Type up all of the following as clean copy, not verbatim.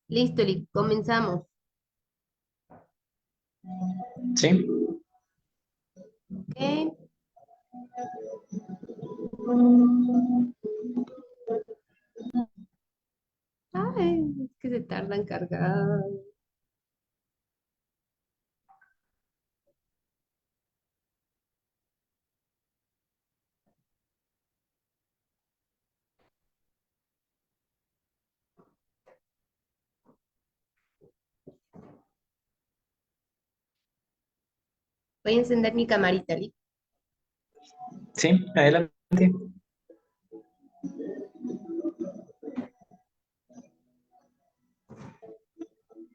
Listo, comenzamos. Sí, Ok. Ay, es que se tarda en cargar. Voy a encender mi camarita, ¿listo? sí, adelante.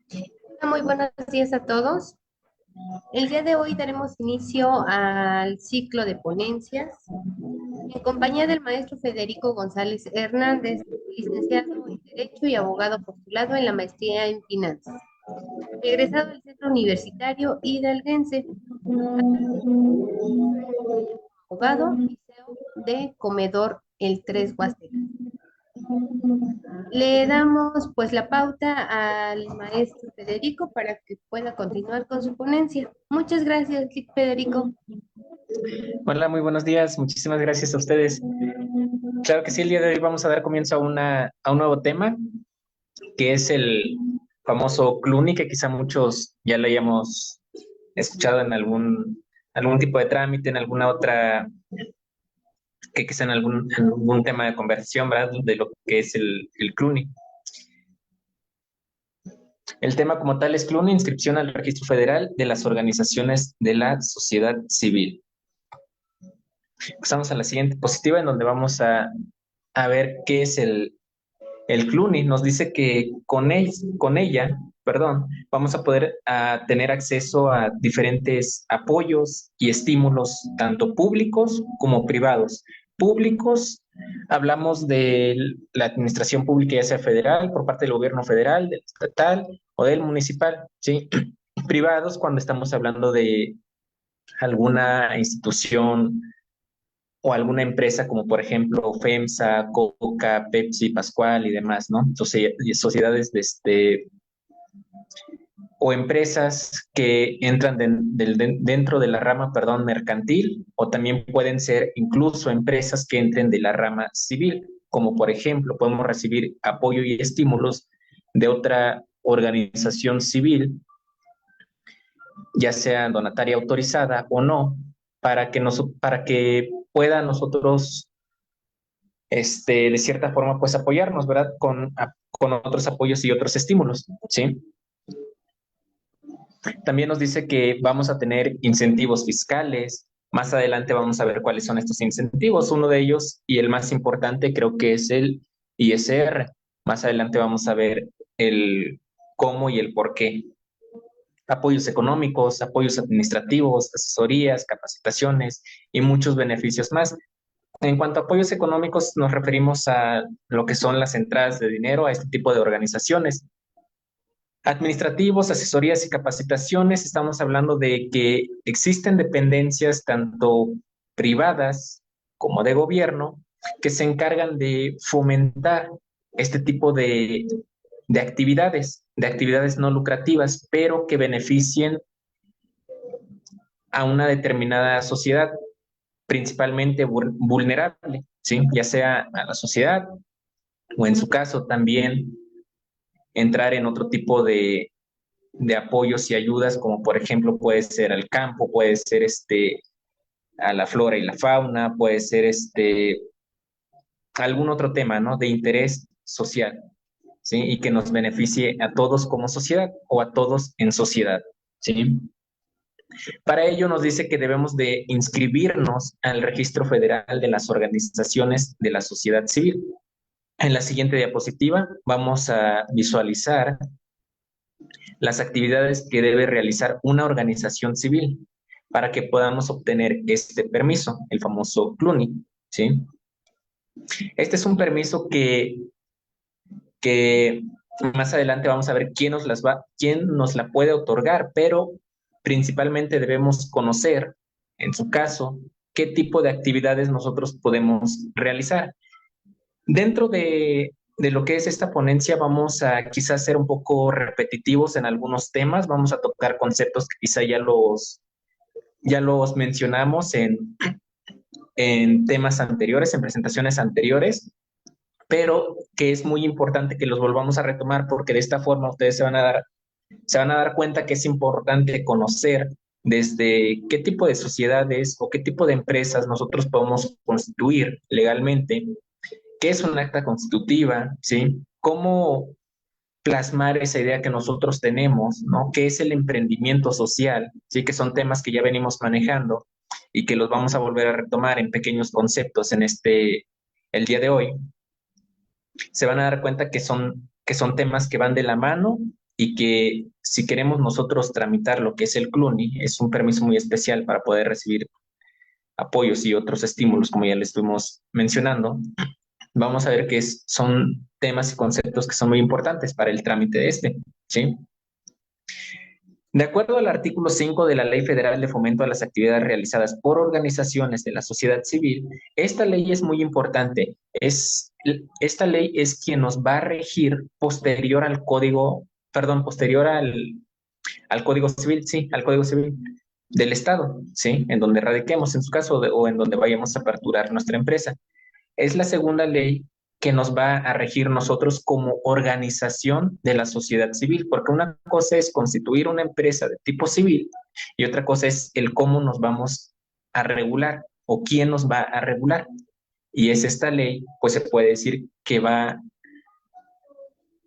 Hola, muy buenos días a todos. El día de hoy daremos inicio al ciclo de ponencias en compañía del maestro Federico González Hernández, licenciado en Derecho y abogado postulado en la maestría en Finanzas, egresado del Centro Universitario Hidalguense, abogado y CEO de Comedor El Tres Huasteca. Le damos pues la pauta al maestro Federico para que pueda continuar con su ponencia. Muchas gracias, Federico. Hola, muy buenos días. Muchísimas gracias a ustedes. Claro que sí, el día de hoy vamos a dar comienzo a un nuevo tema, que es el famoso Cluny, que quizá muchos ya lo hayamos escuchado en algún tipo de trámite, en alguna otra, que quizá en algún tema de conversación, ¿verdad? De lo que es el Cluny. El tema como tal es Cluny, inscripción al Registro Federal de las organizaciones de la sociedad civil. Pasamos a la siguiente diapositiva en donde vamos a ver qué es el Cluny. Nos dice que con ella, perdón, vamos a poder tener acceso a diferentes apoyos y estímulos, tanto públicos como privados. Públicos, hablamos de la administración pública, ya sea federal, por parte del gobierno federal, del estatal o del municipal, ¿sí? Privados, cuando estamos hablando de alguna institución o alguna empresa como por ejemplo FEMSA, Coca, Pepsi, Pascual y demás, ¿no? Sociedades o empresas que entran dentro de la rama, perdón, mercantil, o también pueden ser incluso empresas que entren de la rama civil, como por ejemplo podemos recibir apoyo y estímulos de otra organización civil, ya sea donataria autorizada o no, para que pueda nosotros de cierta forma, pues apoyarnos, ¿verdad? Con otros apoyos y otros estímulos, ¿sí? También nos dice que vamos a tener incentivos fiscales. Más adelante vamos a ver cuáles son estos incentivos. Uno de ellos, y el más importante, creo que es el ISR. Más adelante vamos a ver el cómo y el por qué. Apoyos económicos, apoyos administrativos, asesorías, capacitaciones y muchos beneficios más. En cuanto a apoyos económicos, nos referimos a lo que son las entradas de dinero a este tipo de organizaciones. Administrativos, asesorías y capacitaciones, estamos hablando de que existen dependencias tanto privadas como de gobierno que se encargan de fomentar este tipo de actividades no lucrativas, pero que beneficien a una determinada sociedad, principalmente vulnerable, ¿sí? Ya sea a la sociedad o en su caso también entrar en otro tipo de apoyos y ayudas, como por ejemplo puede ser al campo, puede ser a la flora y la fauna, puede ser algún otro tema, ¿no? De interés social, ¿sí? Y que nos beneficie a todos como sociedad o a todos en sociedad, ¿sí? Para ello nos dice que debemos de inscribirnos al Registro Federal de las Organizaciones de la Sociedad Civil. En la siguiente diapositiva vamos a visualizar las actividades que debe realizar una organización civil para que podamos obtener este permiso, el famoso CLUNY, ¿sí? Este es un permiso que más adelante vamos a ver quién nos la puede otorgar, pero principalmente debemos conocer, en su caso, qué tipo de actividades nosotros podemos realizar. Dentro de lo que es esta ponencia, vamos a quizás ser un poco repetitivos en algunos temas, vamos a tocar conceptos que quizá ya los mencionamos en temas anteriores, en presentaciones anteriores, pero que es muy importante que los volvamos a retomar porque de esta forma ustedes se van a dar cuenta que es importante conocer desde qué tipo de sociedades o qué tipo de empresas nosotros podemos constituir legalmente, qué es un acta constitutiva, ¿sí? Cómo plasmar esa idea que nosotros tenemos, ¿no? ¿Qué es el emprendimiento social? Sí, que son temas que ya venimos manejando y que los vamos a volver a retomar en pequeños conceptos el día de hoy. Se van a dar cuenta que son temas que van de la mano y que si queremos nosotros tramitar lo que es el CLUNY, es un permiso muy especial para poder recibir apoyos y otros estímulos, como ya le estuvimos mencionando, vamos a ver que son temas y conceptos que son muy importantes para el trámite de ¿sí? De acuerdo al artículo 5 de la Ley Federal de Fomento a las Actividades Realizadas por Organizaciones de la Sociedad Civil, esta ley es muy importante. Esta ley es quien nos va a regir posterior al código, perdón, posterior al Código Civil, sí, al Código Civil del Estado, sí, en donde radiquemos, en su caso, o en donde vayamos a aperturar nuestra empresa. Es la segunda ley que nos va a regir nosotros como organización de la sociedad civil, porque una cosa es constituir una empresa de tipo civil y otra cosa es el cómo nos vamos a regular o quién nos va a regular. Y es esta ley, pues se puede decir que va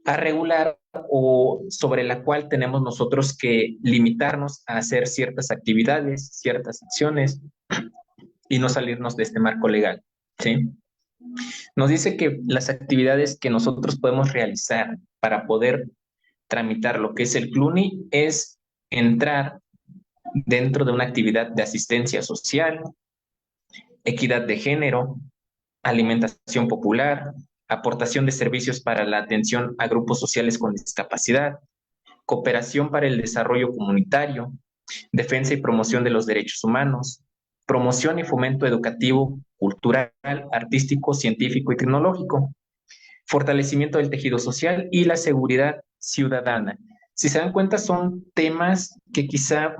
a regular o sobre la cual tenemos nosotros que limitarnos a hacer ciertas actividades, ciertas acciones y no salirnos de este marco legal, ¿sí? Nos dice que las actividades que nosotros podemos realizar para poder tramitar lo que es el CLUNY es entrar dentro de una actividad de asistencia social, equidad de género, alimentación popular, aportación de servicios para la atención a grupos sociales con discapacidad, cooperación para el desarrollo comunitario, defensa y promoción de los derechos humanos, promoción y fomento educativo, cultural, artístico, científico y tecnológico, fortalecimiento del tejido social y la seguridad ciudadana. Si se dan cuenta, son temas que quizá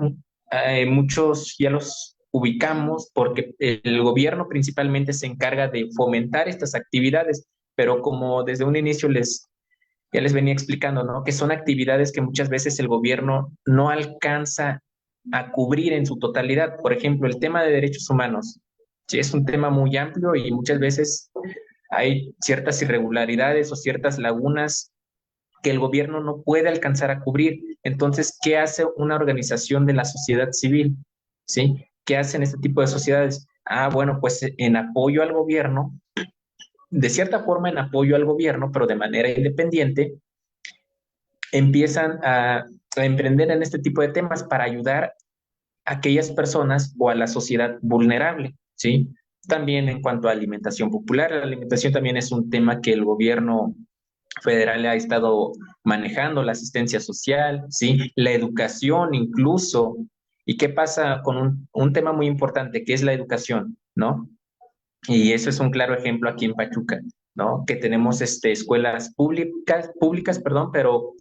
muchos ya los ubicamos porque el gobierno principalmente se encarga de fomentar estas actividades, pero como desde un inicio ya les venía explicando, ¿no? Que son actividades que muchas veces el gobierno no alcanza a cubrir en su totalidad. Por ejemplo, el tema de derechos humanos. Sí, es un tema muy amplio y muchas veces hay ciertas irregularidades o ciertas lagunas que el gobierno no puede alcanzar a cubrir. Entonces, ¿qué hace una organización de la sociedad civil? ¿Sí? ¿Qué hacen este tipo de sociedades? Ah, bueno, pues en apoyo al gobierno, de cierta forma en apoyo al gobierno, pero de manera independiente, empiezan a emprender en este tipo de temas para ayudar a aquellas personas o a la sociedad vulnerable, ¿sí? También en cuanto a alimentación popular, la alimentación también es un tema que el gobierno federal ha estado manejando, la asistencia social, ¿sí? La educación incluso. ¿Y qué pasa con un tema muy importante que es la educación, ¿no? Y eso es un claro ejemplo aquí en Pachuca, ¿no? Que tenemos escuelas públicas, perdón, pero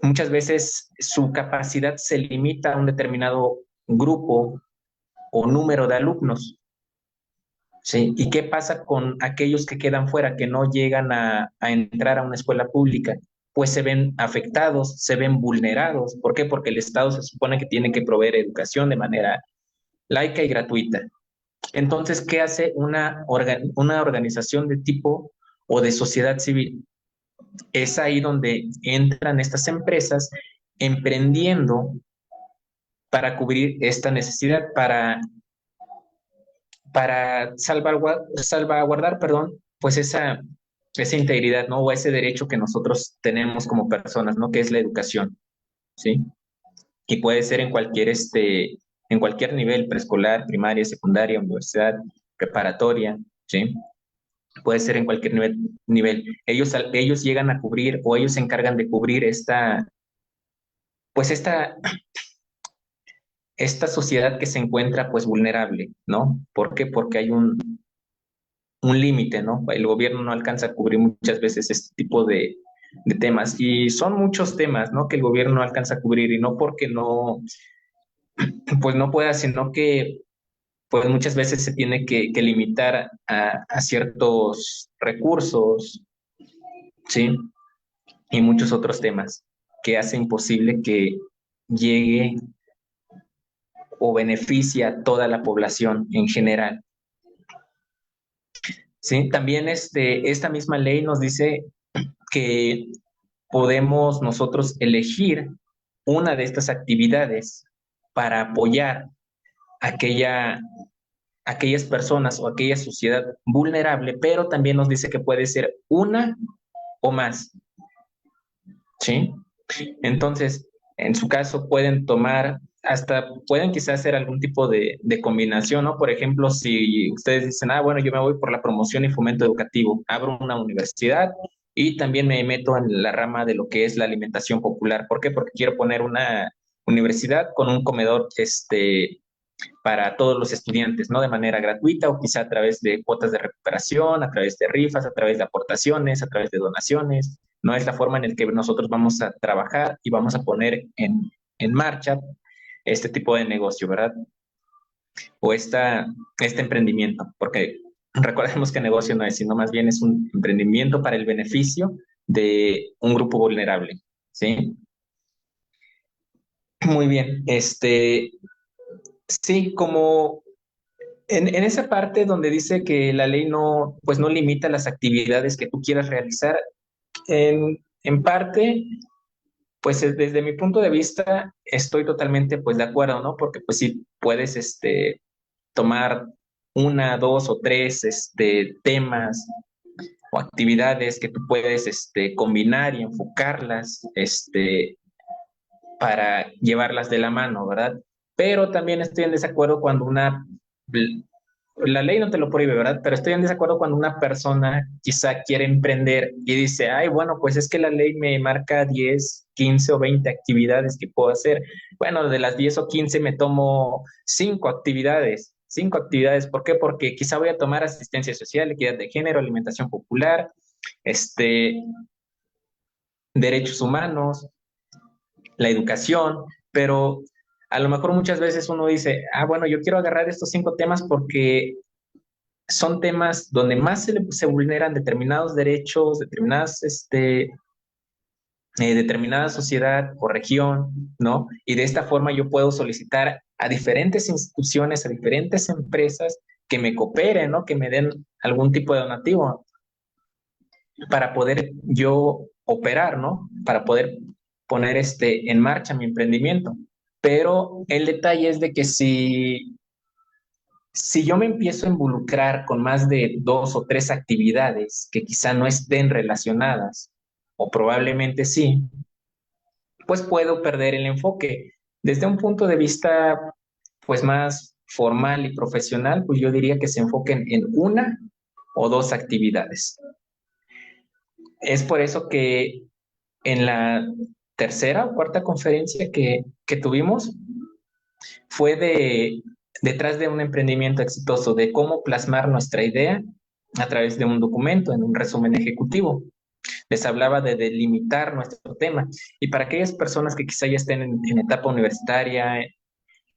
muchas veces su capacidad se limita a un determinado grupo o número de alumnos, ¿sí? ¿Y qué pasa con aquellos que quedan fuera, que no llegan a entrar a una escuela pública? Pues se ven afectados, se ven vulnerados. ¿Por qué? Porque el Estado se supone que tiene que proveer educación de manera laica y gratuita. Entonces, ¿qué hace una organización de tipo o de sociedad civil? Es ahí donde entran estas empresas emprendiendo para cubrir esta necesidad, para salvaguardar, perdón, pues esa integridad, ¿no? O ese derecho que nosotros tenemos como personas, ¿no? Que es la educación, ¿sí? Y puede ser en cualquier nivel, preescolar, primaria, secundaria, universidad, preparatoria, ¿sí? Puede ser en cualquier nivel. Ellos llegan a cubrir o ellos se encargan de cubrir pues esta sociedad que se encuentra pues vulnerable, ¿no? ¿Por qué? Porque hay un límite, ¿no? El gobierno no alcanza a cubrir muchas veces este tipo de temas y son muchos temas, ¿no? Que el gobierno no alcanza a cubrir y no porque no, pues no pueda, sino que pues muchas veces se tiene que limitar a ciertos recursos, ¿sí? Y muchos otros temas que hacen imposible que llegue o beneficie a toda la población en general. Sí, también esta misma ley nos dice que podemos nosotros elegir una de estas actividades para apoyar aquella, aquellas personas o aquella sociedad vulnerable, pero también nos dice que puede ser una o más, ¿sí? Entonces, en su caso pueden tomar, hasta pueden quizás hacer algún tipo de combinación, ¿no? Por ejemplo, si ustedes dicen, ah, bueno, yo me voy por la promoción y fomento educativo, abro una universidad y también me meto en la rama de lo que es la alimentación popular. ¿Por qué? Porque quiero poner una universidad con un comedor, para todos los estudiantes, ¿no? De manera gratuita o quizá a través de cuotas de recuperación, a través de rifas, a través de aportaciones, a través de donaciones. No es la forma en la que nosotros vamos a trabajar y vamos a poner en marcha este tipo de negocio, ¿verdad? O este emprendimiento, porque recordemos que negocio no es, sino más bien es un emprendimiento para el beneficio de un grupo vulnerable, ¿sí? Muy bien, sí, como en esa parte donde dice que la ley no, pues no limita las actividades que tú quieras realizar, en parte, pues desde mi punto de vista estoy totalmente pues de acuerdo, ¿no? Porque pues sí puedes tomar una, dos o tres temas o actividades que tú puedes combinar y enfocarlas para llevarlas de la mano, ¿verdad? Pero también estoy en desacuerdo cuando la ley no te lo prohíbe, ¿verdad? Pero estoy en desacuerdo cuando una persona quizá quiere emprender y dice, ay, bueno, pues es que la ley me marca 10, 15 o 20 actividades que puedo hacer. Bueno, de las 10 o 15 me tomo 5 actividades. 5 actividades, ¿por qué? Porque quizá voy a tomar asistencia social, equidad de género, alimentación popular, este, derechos humanos, la educación, pero a lo mejor muchas veces uno dice, ah, bueno, yo quiero agarrar estos 5 temas porque son temas donde más se vulneran determinados derechos, determinada sociedad o región, ¿no? Y de esta forma yo puedo solicitar a diferentes instituciones, a diferentes empresas que me cooperen, ¿no? Que me den algún tipo de donativo para poder yo operar, ¿no? Para poder poner en marcha mi emprendimiento. Pero el detalle es de que si yo me empiezo a involucrar con más de 2 o 3 actividades que quizá no estén relacionadas, o probablemente sí, pues puedo perder el enfoque. Desde un punto de vista, pues más formal y profesional, pues yo diría que se enfoquen en una o dos actividades. Es por eso que en la tercera o cuarta conferencia que tuvimos fue detrás de un emprendimiento exitoso, de cómo plasmar nuestra idea a través de un documento, en un resumen ejecutivo. Les hablaba de delimitar nuestro tema. Y para aquellas personas que quizá ya estén en etapa universitaria, en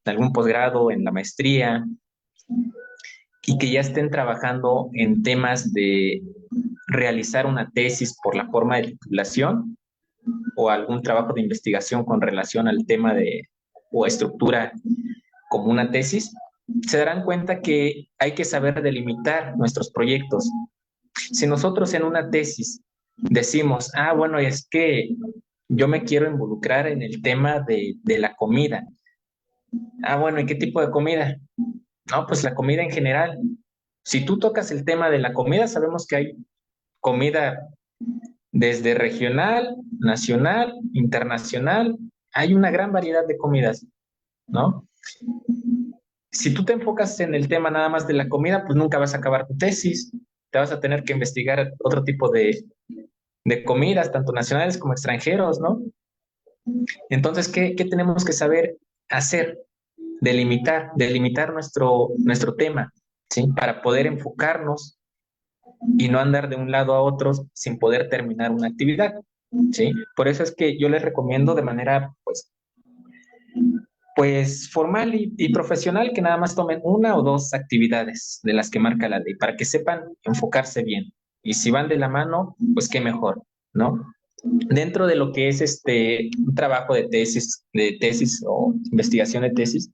algún posgrado, en la maestría, y que ya estén trabajando en temas de realizar una tesis por la forma de titulación o algún trabajo de investigación con relación al tema o estructura como una tesis, se darán cuenta que hay que saber delimitar nuestros proyectos. Si nosotros en una tesis decimos, ah, bueno, es que yo me quiero involucrar en el tema de la comida. Ah, bueno, ¿y qué tipo de comida? No, pues la comida en general. Si tú tocas el tema de la comida, sabemos que hay comida desde regional, nacional, internacional. Hay una gran variedad de comidas, ¿no? Si tú te enfocas en el tema nada más de la comida, pues nunca vas a acabar tu tesis. Te vas a tener que investigar otro tipo de comidas, tanto nacionales como extranjeros, ¿no? Entonces, ¿qué tenemos que saber hacer? Delimitar nuestro tema, ¿sí? Para poder enfocarnos y no andar de un lado a otro sin poder terminar una actividad, ¿sí? Por eso es que yo les recomiendo de manera, pues formal y profesional que nada más tomen una o dos actividades de las que marca la ley para que sepan enfocarse bien. Y si van de la mano, pues qué mejor, ¿no? Dentro de lo que es un trabajo de tesis o investigación de tesis,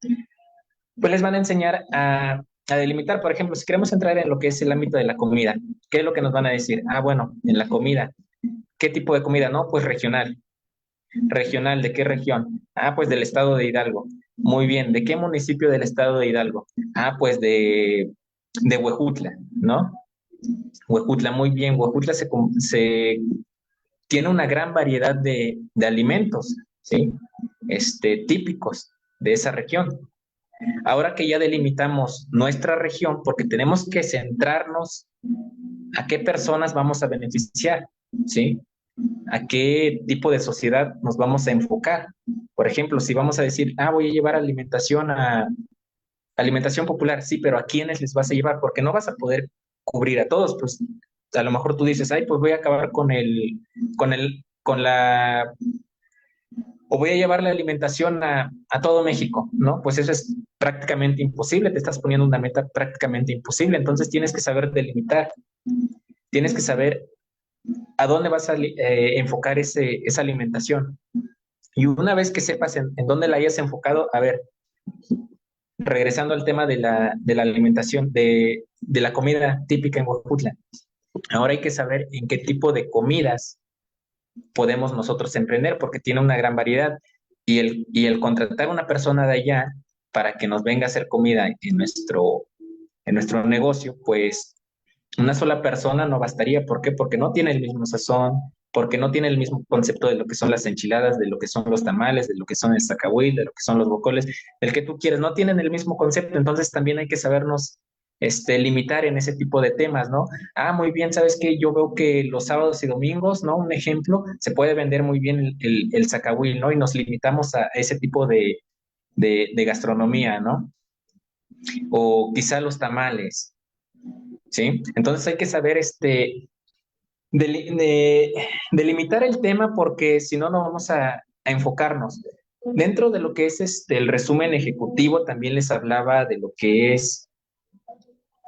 pues les van a enseñar a delimitar, por ejemplo, si queremos entrar en lo que es el ámbito de la comida, ¿qué es lo que nos van a decir? Ah, bueno, en la comida, ¿qué tipo de comida? No, pues regional. Regional, ¿de qué región? Ah, pues del estado de Hidalgo. Muy bien, ¿de qué municipio del estado de Hidalgo? Ah, pues de Huejutla, ¿no? Huejutla, muy bien. Huejutla se tiene una gran variedad de alimentos, ¿sí? Típicos de esa región. Ahora que ya delimitamos nuestra región, porque tenemos que centrarnos a qué personas vamos a beneficiar, ¿sí? A qué tipo de sociedad nos vamos a enfocar. Por ejemplo, si vamos a decir, voy a llevar alimentación popular, sí, pero ¿a quiénes les vas a llevar? Porque no vas a poder cubrir a todos, pues a lo mejor tú dices, pues voy a acabar o voy a llevar la alimentación a todo México, ¿no? Pues eso es prácticamente imposible, te estás poniendo una meta prácticamente imposible, entonces tienes que saber delimitar, tienes que saber a dónde vas a enfocar esa alimentación. Y una vez que sepas en dónde la hayas enfocado, a ver, regresando al tema de la alimentación, de la comida típica en Huejutla, ahora hay que saber en qué tipo de comidas podemos nosotros emprender, porque tiene una gran variedad. Y el contratar a una persona de allá para que nos venga a hacer comida en nuestro negocio, pues una sola persona no bastaría. ¿Por qué? Porque no tiene el mismo sazón, porque no tiene el mismo concepto de lo que son las enchiladas, de lo que son los tamales, de lo que son el zacahuil, de lo que son los bocoles, el que tú quieres, no tienen el mismo concepto, entonces también hay que sabernos limitar en ese tipo de temas, ¿no? Muy bien, ¿sabes qué? Yo veo que los sábados y domingos, ¿no? Un ejemplo, se puede vender muy bien el zacahuil, ¿no? Y nos limitamos a ese tipo de gastronomía, ¿no? O quizá los tamales, ¿sí? Entonces hay que saber delimitar el tema porque si no, no vamos a enfocarnos. Dentro de lo que es el resumen ejecutivo, también les hablaba de lo que es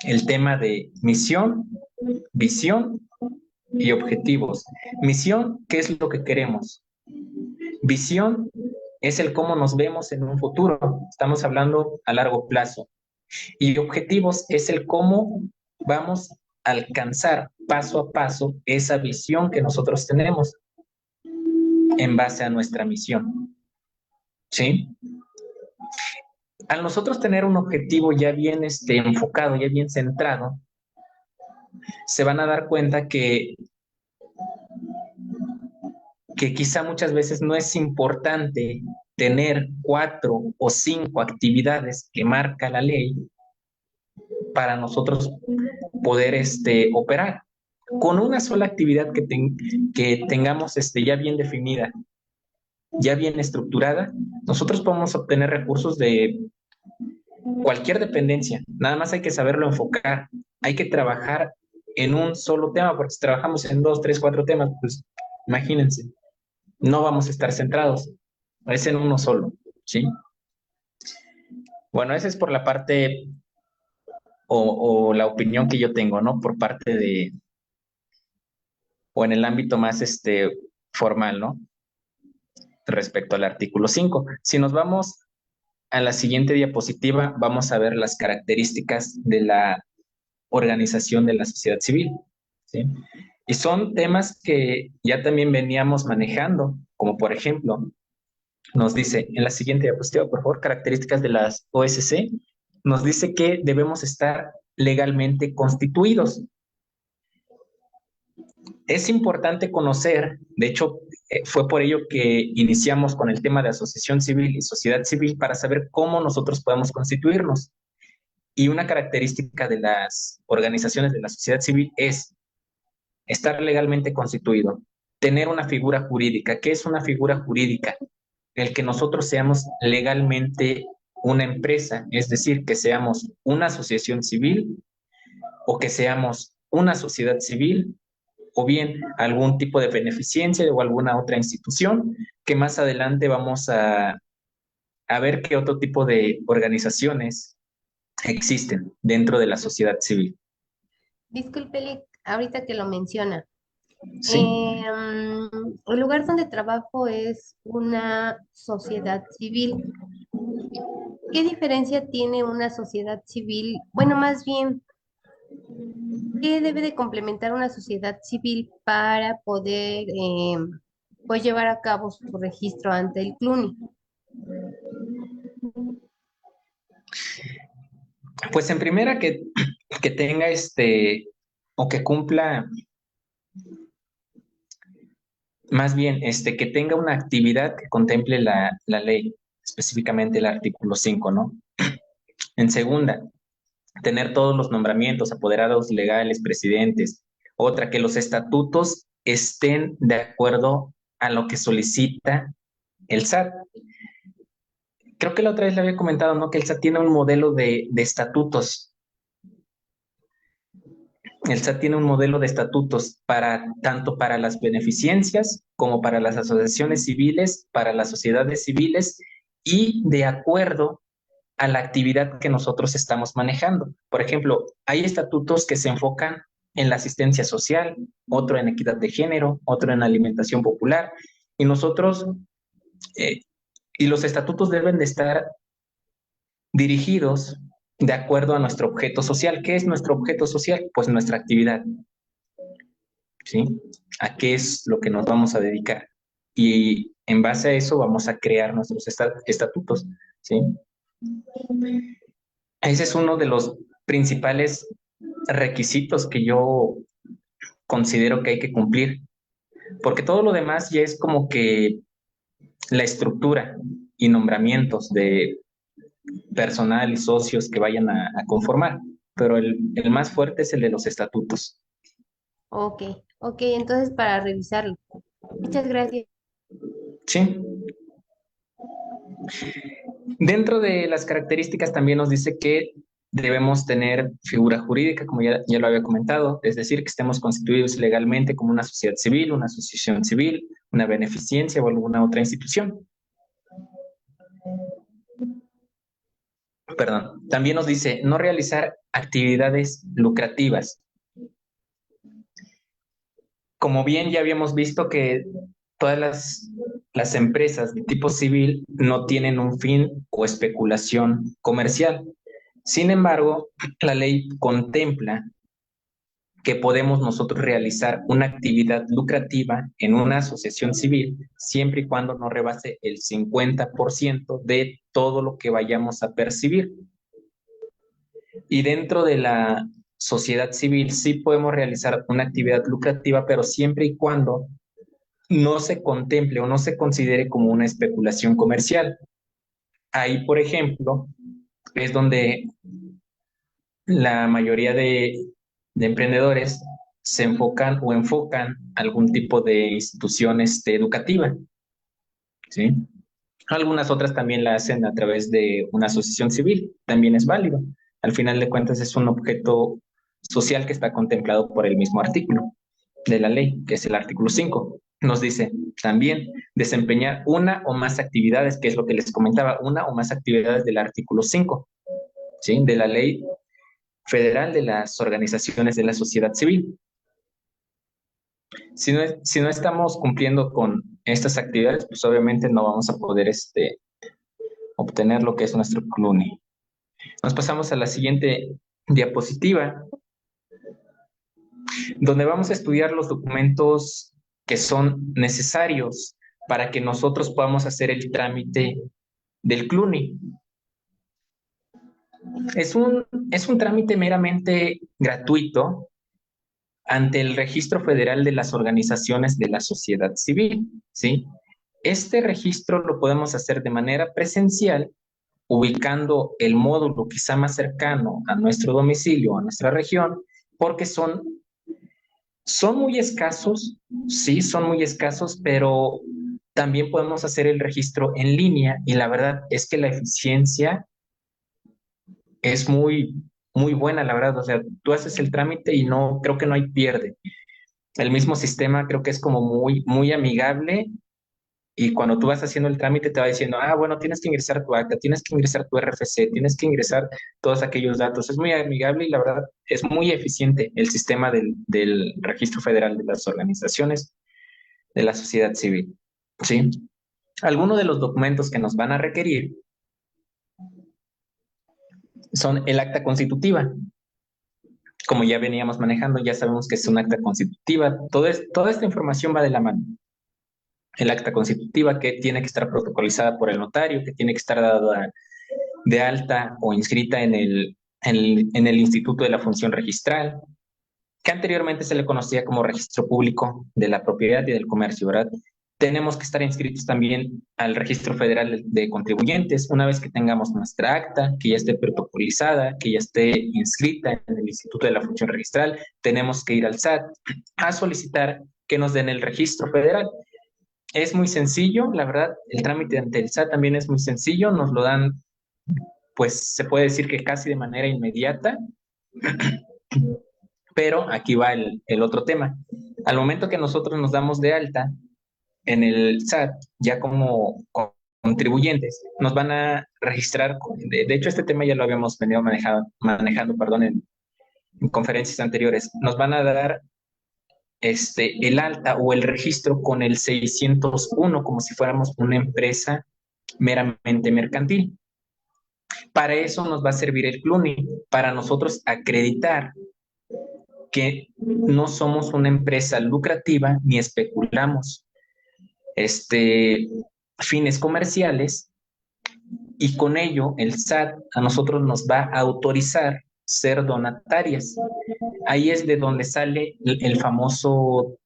el tema de misión, visión y objetivos. Misión, ¿qué es lo que queremos? Visión es el cómo nos vemos en un futuro. Estamos hablando a largo plazo. Y objetivos es el cómo vamos a alcanzar paso a paso esa visión que nosotros tenemos en base a nuestra misión. ¿Sí? Al nosotros tener un objetivo ya bien enfocado, ya bien centrado, se van a dar cuenta que quizá muchas veces no es importante tener 4 o 5 actividades que marca la ley para nosotros poder operar. Con una sola actividad que tengamos ya bien definida, ya bien estructurada, nosotros podemos obtener recursos de cualquier dependencia. Nada más hay que saberlo enfocar. Hay que trabajar en un solo tema, porque si trabajamos en 2, 3, 4 temas, pues imagínense, no vamos a estar centrados. Es en uno solo, ¿sí? Bueno, esa es por la parte o la opinión que yo tengo, ¿no? Por parte o en el ámbito más formal, ¿no? Respecto al artículo 5. Si nos vamos a la siguiente diapositiva, vamos a ver las características de la organización de la sociedad civil, ¿sí? Y son temas que ya también veníamos manejando, como por ejemplo, nos dice en la siguiente diapositiva, por favor, características de las OSC, nos dice que debemos estar legalmente constituidos. Es importante conocer, de hecho, fue por ello que iniciamos con el tema de asociación civil y sociedad civil para saber cómo nosotros podemos constituirnos. Y una característica de las organizaciones de la sociedad civil es estar legalmente constituido, tener una figura jurídica. ¿Qué es una figura jurídica? El que nosotros seamos legalmente una empresa, es decir, que seamos una asociación civil o que seamos una sociedad civil o bien algún tipo de beneficencia o alguna otra institución que más adelante vamos a ver qué otro tipo de organizaciones existen dentro de la sociedad civil. Discúlpele, ahorita que lo menciona. ¿Sí? El lugar donde trabajo es una sociedad civil. ¿Qué diferencia tiene una sociedad civil? Bueno, más bien, ¿qué debe de complementar una sociedad civil para poder pues llevar a cabo su registro ante el CLUNY? Pues en primera que tenga o que cumpla, más bien, que tenga una actividad que contemple la ley, específicamente el artículo 5, ¿no? En segunda, tener todos los nombramientos, apoderados legales, presidentes. Otra, que los estatutos estén de acuerdo a lo que solicita el SAT. Creo que la otra vez le había comentado, ¿no? Que el SAT tiene un modelo de estatutos. El SAT tiene un modelo de estatutos para tanto para las beneficencias como para las asociaciones civiles, para las sociedades civiles y de acuerdo a la actividad que nosotros estamos manejando. Por ejemplo, hay estatutos que se enfocan en la asistencia social, otro en equidad de género, otro en alimentación popular, y nosotros, eh, y los estatutos deben de estar dirigidos de acuerdo a nuestro objeto social. ¿Qué es nuestro objeto social? Pues nuestra actividad, ¿sí? ¿A qué es lo que nos vamos a dedicar? Y en base a eso vamos a crear nuestros estatutos, ¿sí? Ese es uno de los principales requisitos que yo considero que hay que cumplir, porque todo lo demás ya es como que la estructura y nombramientos de personal y socios que vayan a conformar, pero el más fuerte es el de los estatutos. Ok, ok, entonces para revisarlo. Muchas gracias. Sí. Dentro de las características también nos dice que debemos tener figura jurídica, como ya lo había comentado, es decir, que estemos constituidos legalmente como una sociedad civil, una asociación civil, una beneficencia o alguna otra institución. Perdón. También nos dice no realizar actividades lucrativas. Como bien ya habíamos visto que todas las empresas de tipo civil no tienen un fin o especulación comercial. Sin embargo, la ley contempla que podemos nosotros realizar una actividad lucrativa en una asociación civil siempre y cuando no rebase el 50% de todo lo que vayamos a percibir. Y dentro de la sociedad civil sí podemos realizar una actividad lucrativa, pero siempre y cuando no se contemple o no se considere como una especulación comercial. Ahí, por ejemplo, es donde la mayoría de emprendedores se enfocan o enfocan algún tipo de institución educativa, ¿sí? Algunas otras también la hacen a través de una asociación civil, también es válido. Al final de cuentas es un objeto social que está contemplado por el mismo artículo de la ley, que es el artículo 5. Nos dice también desempeñar una o más actividades, que es lo que les comentaba, una o más actividades del artículo 5, ¿sí? De la ley federal de las organizaciones de la sociedad civil. Si no estamos cumpliendo con estas actividades, pues obviamente no vamos a poder obtener lo que es nuestro CLUNY. Nos pasamos a la siguiente diapositiva, donde vamos a estudiar los documentos que son necesarios para que nosotros podamos hacer el trámite del CLUNY. Es un trámite meramente gratuito ante el Registro Federal de las Organizaciones de la Sociedad Civil, ¿sí? Este registro lo podemos hacer de manera presencial, ubicando el módulo quizá más cercano a nuestro domicilio, a nuestra región, porque son muy escasos, sí, son muy escasos, pero también podemos hacer el registro en línea y la verdad es que la eficiencia es muy, muy buena, la verdad. O sea, tú haces el trámite y no, creo que no hay pierde. El mismo sistema creo que es como muy, muy amigable y cuando tú vas haciendo el trámite te va diciendo, ah, bueno, tienes que ingresar tu acta, tienes que ingresar tu RFC, tienes que ingresar todos aquellos datos. Es muy amigable y la verdad es muy eficiente el sistema del Registro Federal de las Organizaciones de la Sociedad Civil. ¿Sí? Algunos de los documentos que nos van a requerir son el acta constitutiva. Como ya veníamos manejando, ya sabemos que es un acta constitutiva. Toda esta información va de la mano. El acta constitutiva que tiene que estar protocolizada por el notario, que tiene que estar dada de alta o inscrita en el Instituto de la Función Registral, que anteriormente se le conocía como Registro Público de la Propiedad y del Comercio, ¿verdad? Tenemos que estar inscritos también al Registro Federal de Contribuyentes. Una vez que tengamos nuestra acta, que ya esté protocolizada, que ya esté inscrita en el Instituto de la Función Registral, tenemos que ir al SAT a solicitar que nos den el registro federal. Es muy sencillo, la verdad, el trámite ante el SAT también es muy sencillo, nos lo dan, pues se puede decir que casi de manera inmediata, pero aquí va el otro tema. Al momento que nosotros nos damos de alta en el SAT, ya como contribuyentes, nos van a registrar, de hecho este tema ya lo habíamos venido manejando, perdón, en conferencias anteriores, nos van a dar el alta o el registro con el 601 como si fuéramos una empresa meramente mercantil. Para eso nos va a servir el CLUNI, para nosotros acreditar que no somos una empresa lucrativa ni especulamos fines comerciales y con ello el SAT a nosotros nos va a autorizar ser donatarias. Ahí es de donde sale el famoso,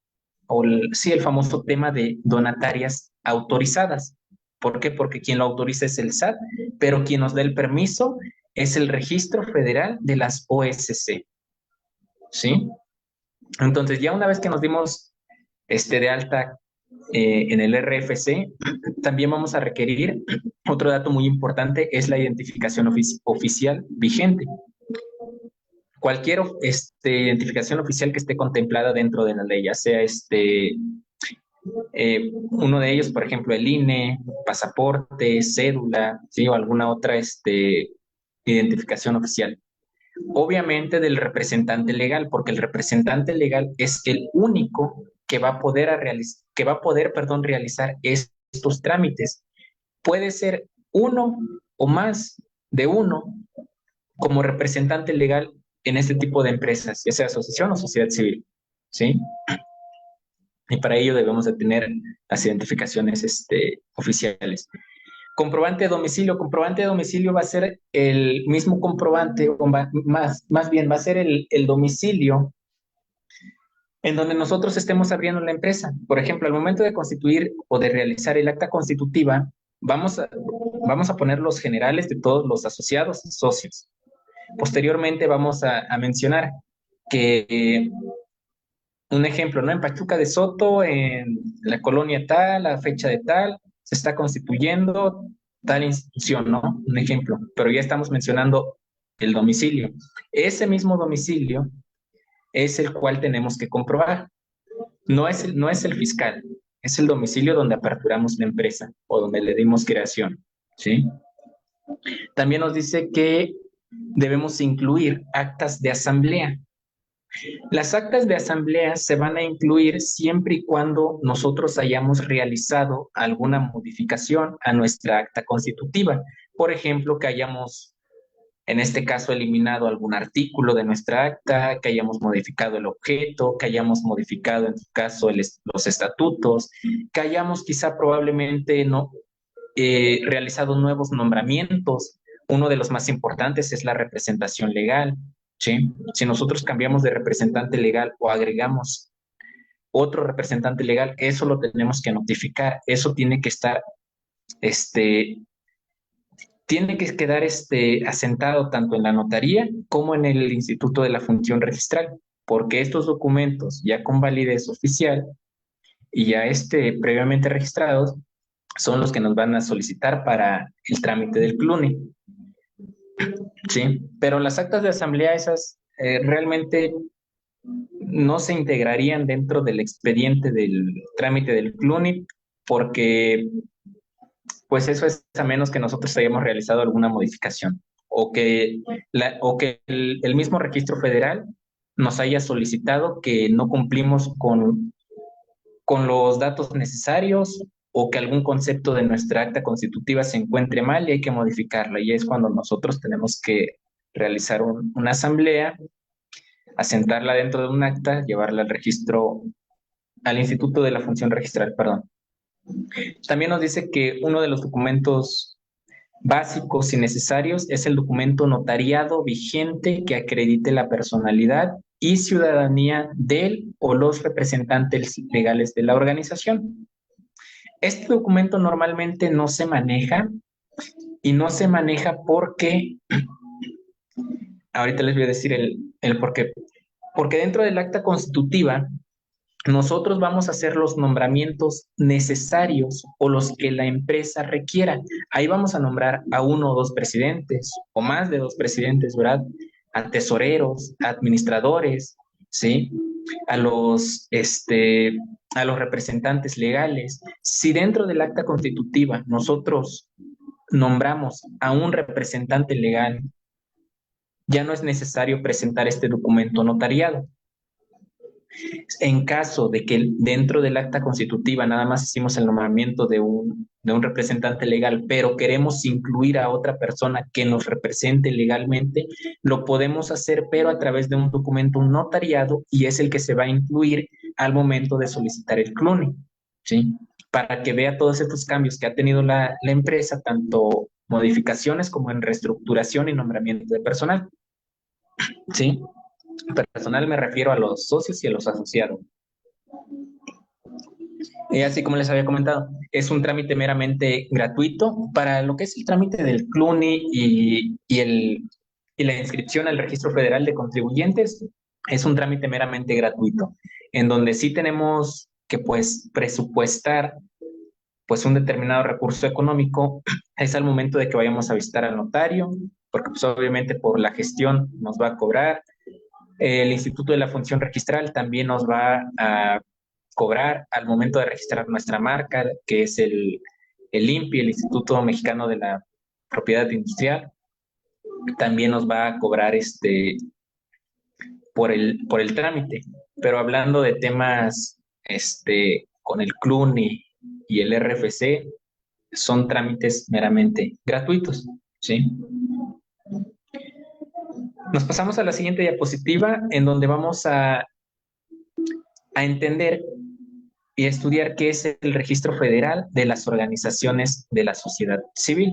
sí, el famoso tema de donatarias autorizadas. ¿Por qué? Porque quien lo autoriza es el SAT, pero quien nos da el permiso es el Registro Federal de las OSC. ¿Sí? Entonces, ya una vez que nos dimos de alta en el RFC, también vamos a requerir, otro dato muy importante, es la identificación oficial vigente. Cualquier identificación oficial que esté contemplada dentro de la ley, ya sea uno de ellos, por ejemplo, el INE, pasaporte, cédula, ¿sí? O alguna otra identificación oficial. Obviamente del representante legal, porque el representante legal es el único que va a poder, perdón, realizar estos trámites. Puede ser uno o más de uno como representante legal en este tipo de empresas, ya sea asociación o sociedad civil, ¿sí? Y para ello debemos de tener las identificaciones oficiales. Comprobante de domicilio va a ser el mismo comprobante, o más bien va a ser el domicilio en donde nosotros estemos abriendo la empresa. Por ejemplo, al momento de constituir o de realizar el acta constitutiva, vamos a poner los generales de todos los asociados y socios. Posteriormente vamos a mencionar que un ejemplo, ¿no? En Pachuca de Soto, en la colonia tal, a fecha de tal, se está constituyendo tal institución, ¿no? Un ejemplo, pero ya estamos mencionando el domicilio. Ese mismo domicilio es el cual tenemos que comprobar. No es el fiscal, es el domicilio donde aperturamos la empresa o donde le dimos creación, ¿sí? También nos dice que debemos incluir actas de asamblea. Las actas de asamblea se van a incluir siempre y cuando nosotros hayamos realizado alguna modificación a nuestra acta constitutiva. Por ejemplo, que hayamos, en este caso, eliminado algún artículo de nuestra acta, que hayamos modificado el objeto, que hayamos modificado, en su caso, los estatutos, que hayamos quizá probablemente no realizado nuevos nombramientos. Uno de los más importantes es la representación legal. ¿Sí? Si nosotros cambiamos de representante legal o agregamos otro representante legal, eso lo tenemos que notificar, eso tiene que estar, tiene que quedar asentado tanto en la notaría como en el Instituto de la Función Registral, porque estos documentos ya con validez oficial y ya previamente registrados son los que nos van a solicitar para el trámite del CLUNI. Sí, pero las actas de asamblea esas realmente no se integrarían dentro del expediente del trámite del CLUNI porque pues eso es a menos que nosotros hayamos realizado alguna modificación o que, el mismo registro federal nos haya solicitado que no cumplimos con los datos necesarios o que algún concepto de nuestra acta constitutiva se encuentre mal y hay que modificarla. Y es cuando nosotros tenemos que realizar una asamblea, asentarla dentro de un acta, llevarla al registro, al Instituto de la Función Registral, perdón. También nos dice que uno de los documentos básicos y necesarios es el documento notariado vigente que acredite la personalidad y ciudadanía del o los representantes legales de la organización. Este documento normalmente no se maneja y no se maneja porque, ahorita les voy a decir el por qué, porque dentro del acta constitutiva nosotros vamos a hacer los nombramientos necesarios o los que la empresa requiera. Ahí vamos a nombrar a uno o dos presidentes o más de dos presidentes, ¿verdad? A tesoreros, a administradores, ¿sí? A a los representantes legales. Si dentro del acta constitutiva nosotros nombramos a un representante legal, ya no es necesario presentar este documento notariado. En caso de que dentro del acta constitutiva nada más hicimos el nombramiento de un representante legal, pero queremos incluir a otra persona que nos represente legalmente, lo podemos hacer, pero a través de un documento notariado y es el que se va a incluir al momento de solicitar el CLUNI, ¿sí? Para que vea todos estos cambios que ha tenido la empresa, tanto modificaciones como en reestructuración y nombramiento de personal, ¿sí? Personal me refiero a los socios y a los asociados. Así como les había comentado, es un trámite meramente gratuito para lo que es el trámite del CLUNI y la inscripción al Registro Federal de Contribuyentes. Es un trámite meramente gratuito, en donde sí tenemos que pues presupuestar pues un determinado recurso económico. Es al momento de que vayamos a visitar al notario, porque pues obviamente por la gestión nos va a cobrar. El Instituto de la Función Registral también nos va a cobrar al momento de registrar nuestra marca, que es el INPI, el Instituto Mexicano de la Propiedad Industrial. También nos va a cobrar por el trámite. Pero hablando de temas con el CLUNI y el RFC, son trámites meramente gratuitos, ¿sí? Nos pasamos a la siguiente diapositiva en donde vamos a entender y estudiar qué es el Registro Federal de las Organizaciones de la Sociedad Civil.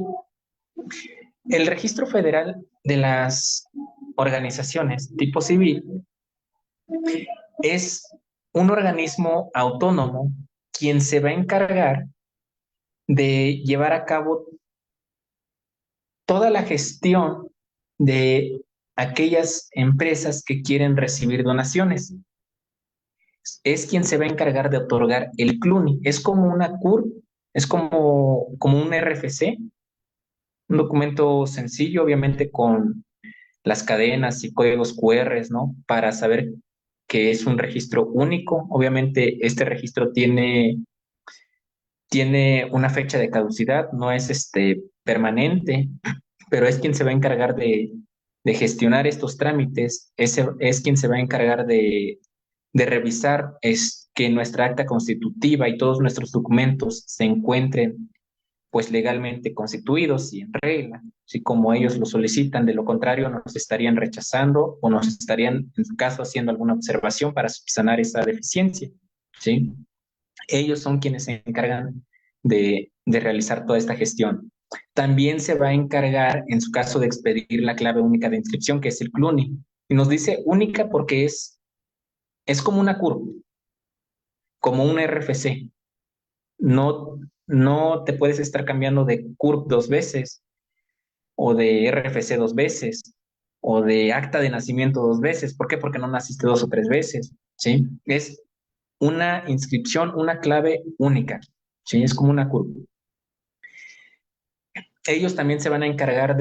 El Registro Federal de las Organizaciones tipo civil es un organismo autónomo quien se va a encargar de llevar a cabo toda la gestión de aquellas empresas que quieren recibir donaciones. Es quien se va a encargar de otorgar el CLUNI. Es como una CUR, es como un RFC, un documento sencillo, obviamente con las cadenas y códigos QR, ¿no? Para saber que es un registro único. Obviamente este registro tiene una fecha de caducidad, no es permanente, pero es quien se va a encargar de gestionar estos trámites, es quien se va a encargar de revisar que nuestra acta constitutiva y todos nuestros documentos se encuentren pues legalmente constituidos y en regla, así como ellos lo solicitan. De lo contrario nos estarían rechazando o nos estarían, en su caso, haciendo alguna observación para subsanar esa deficiencia, ¿sí? Ellos son quienes se encargan de realizar toda esta gestión. También se va a encargar, en su caso, de expedir la clave única de inscripción, que es el CLUNI. Y nos dice única porque es como una curva, como un RFC. No, no te puedes estar cambiando de CURP dos veces, o de RFC dos veces, o de acta de nacimiento dos veces. ¿Por qué? Porque no naciste dos o tres veces, ¿sí? Es una inscripción, una clave única, ¿sí? Es como una curva. Ellos también se van a encargar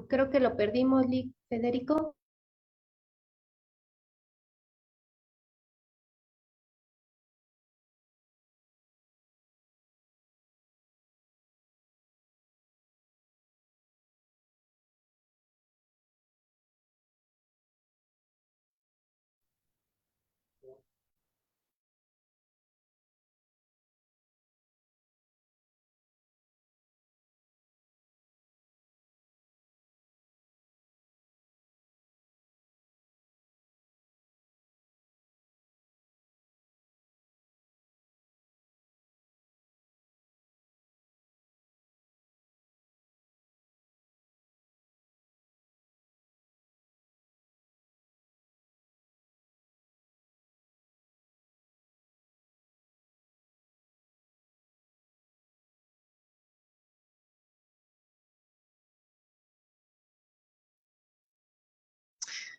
Creo que lo perdimos, Federico.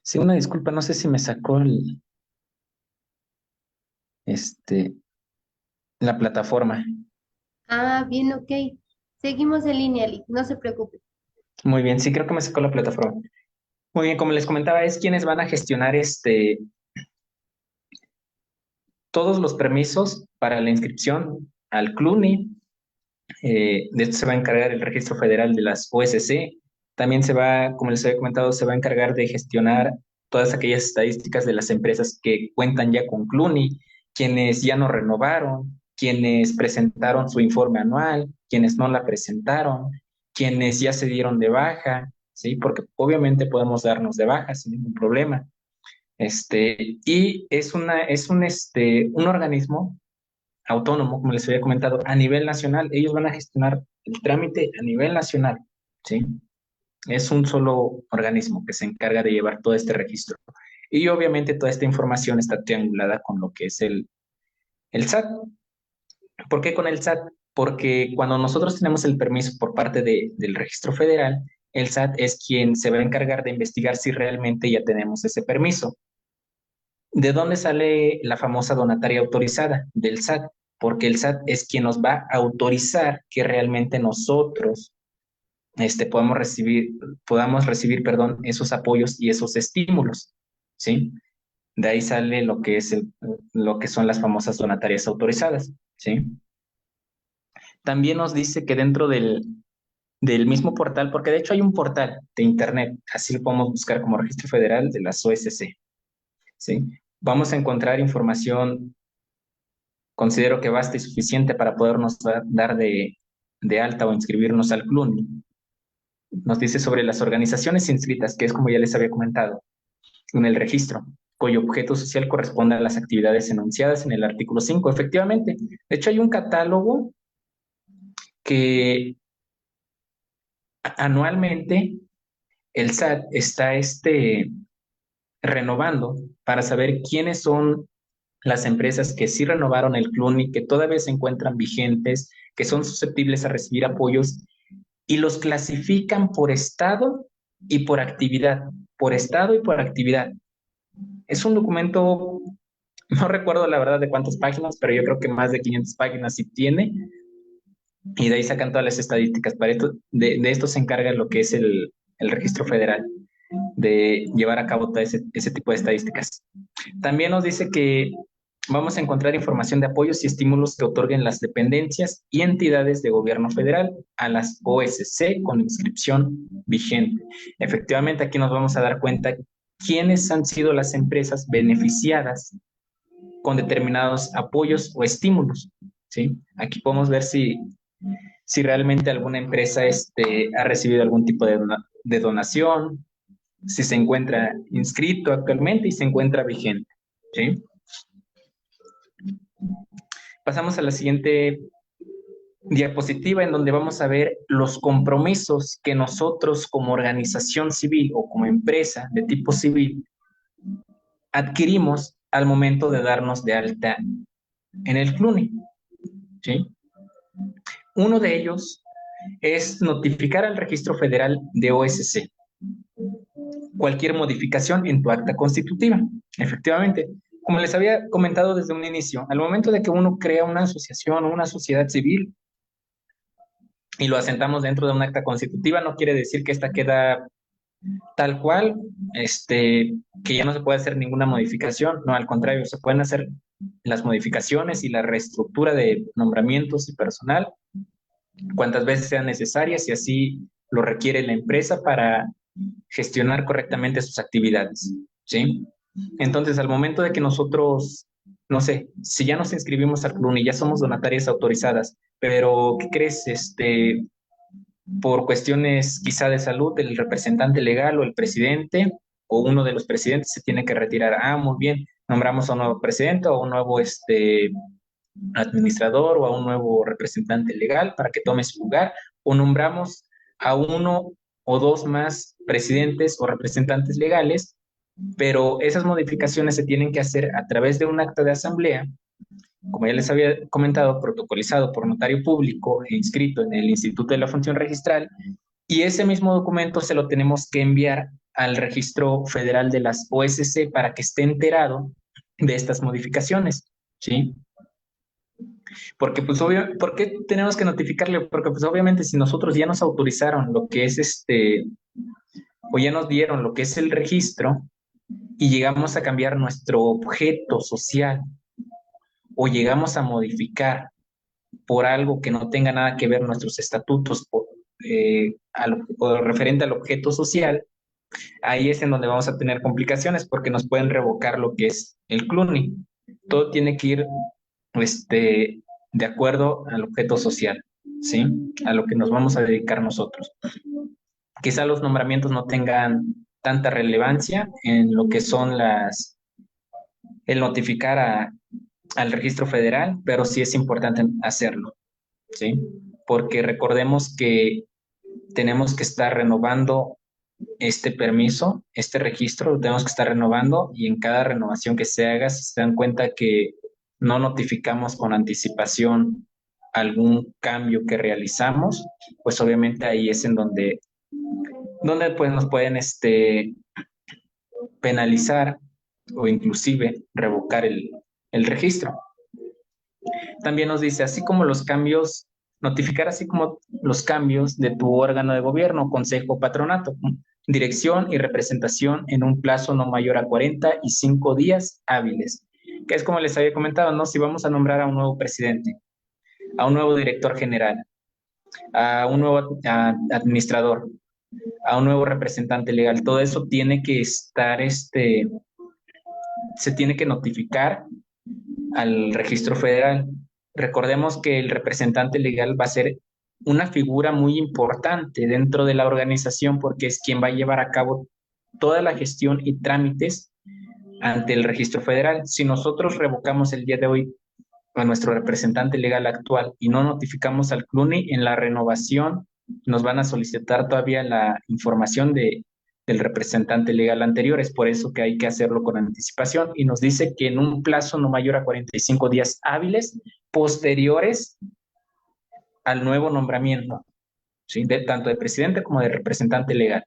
Sí, una disculpa, no sé si me sacó este, la plataforma. Ah, bien, ok. Seguimos en línea, no se preocupe. Muy bien, sí, creo que me sacó la plataforma. Muy bien, como les comentaba, es quienes van a gestionar todos los permisos para la inscripción al CLUNY. De esto se va a encargar el Registro Federal de las OSC. También se va, como les había comentado, se va a encargar de gestionar todas aquellas estadísticas de las empresas que cuentan ya con CLUNY, quienes ya no renovaron, quienes presentaron su informe anual, quienes no la presentaron, quienes ya se dieron de baja, ¿sí? Porque obviamente podemos darnos de baja sin ningún problema. Y es un organismo autónomo, como les había comentado, a nivel nacional. Ellos van a gestionar el trámite a nivel nacional, ¿sí? Es un solo organismo que se encarga de llevar todo este registro. Y obviamente toda esta información está triangulada con lo que es el SAT. ¿Por qué con el SAT? Porque cuando nosotros tenemos el permiso por parte del registro federal, el SAT es quien se va a encargar de investigar si realmente ya tenemos ese permiso. ¿De dónde sale la famosa donataria autorizada? Del SAT, porque el SAT es quien nos va a autorizar que realmente nosotros podamos recibir, perdón, esos apoyos y esos estímulos, ¿sí? De ahí sale lo que son las famosas donatarias autorizadas, ¿sí? También nos dice que dentro del mismo portal, porque de hecho hay un portal de internet, así lo podemos buscar como Registro Federal de las OSC, ¿sí? Vamos a encontrar información, considero que basta y suficiente para podernos dar de alta o inscribirnos al CLUNY. Nos dice sobre las organizaciones inscritas, que es como ya les había comentado, en el registro, cuyo objeto social corresponde a las actividades enunciadas en el artículo 5. Efectivamente, de hecho hay un catálogo que anualmente el SAT está renovando para saber quiénes son las empresas que sí renovaron el CLUNY, que todavía se encuentran vigentes, que son susceptibles a recibir apoyos y los clasifican por estado y por actividad, por estado y por actividad. Es un documento, no recuerdo la verdad de cuántas páginas, pero yo creo que más de 500 páginas sí tiene, y de ahí sacan todas las estadísticas. Para esto, de esto se encarga lo que es el registro federal, de llevar a cabo todo ese tipo de estadísticas. También nos dice que vamos a encontrar información de apoyos y estímulos que otorguen las dependencias y entidades de gobierno federal a las OSC con inscripción vigente. Efectivamente, aquí nos vamos a dar cuenta quiénes han sido las empresas beneficiadas con determinados apoyos o estímulos, ¿sí? Aquí podemos ver si realmente alguna empresa ha recibido algún tipo de donación, si se encuentra inscrito actualmente y se encuentra vigente, ¿sí? Pasamos a la siguiente diapositiva en donde vamos a ver los compromisos que nosotros como organización civil o como empresa de tipo civil adquirimos al momento de darnos de alta en el CLUNY, ¿sí? Uno de ellos es notificar al Registro Federal de OSC cualquier modificación en tu acta constitutiva. Efectivamente, como les había comentado desde un inicio, al momento de que uno crea una asociación o una sociedad civil, y lo asentamos dentro de un acta constitutiva, no quiere decir que esta queda tal cual, que ya no se puede hacer ninguna modificación, no, al contrario, se pueden hacer las modificaciones y la reestructura de nombramientos y personal cuantas veces sean necesarias y así lo requiere la empresa para gestionar correctamente sus actividades, ¿sí? Entonces, al momento de que nosotros, no sé, si ya nos inscribimos al CLUN y ya somos donatarias autorizadas, pero ¿qué crees? Por cuestiones quizá de salud, el representante legal o el presidente o uno de los presidentes se tiene que retirar. Ah, muy bien, nombramos a un nuevo presidente o un nuevo administrador o a un nuevo representante legal para que tome su lugar, o nombramos a uno o dos más presidentes o representantes legales, pero esas modificaciones se tienen que hacer a través de un acta de asamblea, como ya les había comentado, protocolizado por notario público e inscrito en el Instituto de la Función Registral, y ese mismo documento se lo tenemos que enviar al Registro Federal de las OSC para que esté enterado de estas modificaciones, ¿sí? Porque pues obvio, ¿por qué tenemos que notificarle? Porque pues obviamente si nosotros ya nos autorizaron lo que es o ya nos dieron lo que es el registro y llegamos a cambiar nuestro objeto social o llegamos a modificar por algo que no tenga nada que ver nuestros estatutos o referente al objeto social, ahí es en donde vamos a tener complicaciones porque nos pueden revocar lo que es el CLUNI. Todo tiene que ir de acuerdo al objeto social, ¿sí? A lo que nos vamos a dedicar nosotros. Quizá los nombramientos no tengan tanta relevancia en lo que son el notificar al registro federal, pero sí es importante hacerlo, ¿sí? Porque recordemos que tenemos que estar renovando este permiso, este registro, lo tenemos que estar renovando y en cada renovación que se haga, si se dan cuenta que no notificamos con anticipación algún cambio que realizamos, pues obviamente ahí es en donde pues nos pueden penalizar o inclusive revocar el registro. También nos dice, así como los cambios, notificar así como los cambios de tu órgano de gobierno, consejo o patronato, dirección y representación en un plazo no mayor a 45 días hábiles, que es como les había comentado, ¿no? Si vamos a nombrar a un nuevo presidente, a un nuevo director general, a un nuevo administrador, a un nuevo representante legal, todo eso tiene que estar, se tiene que notificar al registro federal. Recordemos que el representante legal va a ser una figura muy importante dentro de la organización porque es quien va a llevar a cabo toda la gestión y trámites ante el registro federal. Si nosotros revocamos el día de hoy a nuestro representante legal actual y no notificamos al CLUNI en la renovación, nos van a solicitar todavía la información del representante legal anterior. Es por eso que hay que hacerlo con anticipación y nos dice que en un plazo no mayor a 45 días hábiles posteriores al nuevo nombramiento, ¿sí? Tanto de presidente como de representante legal.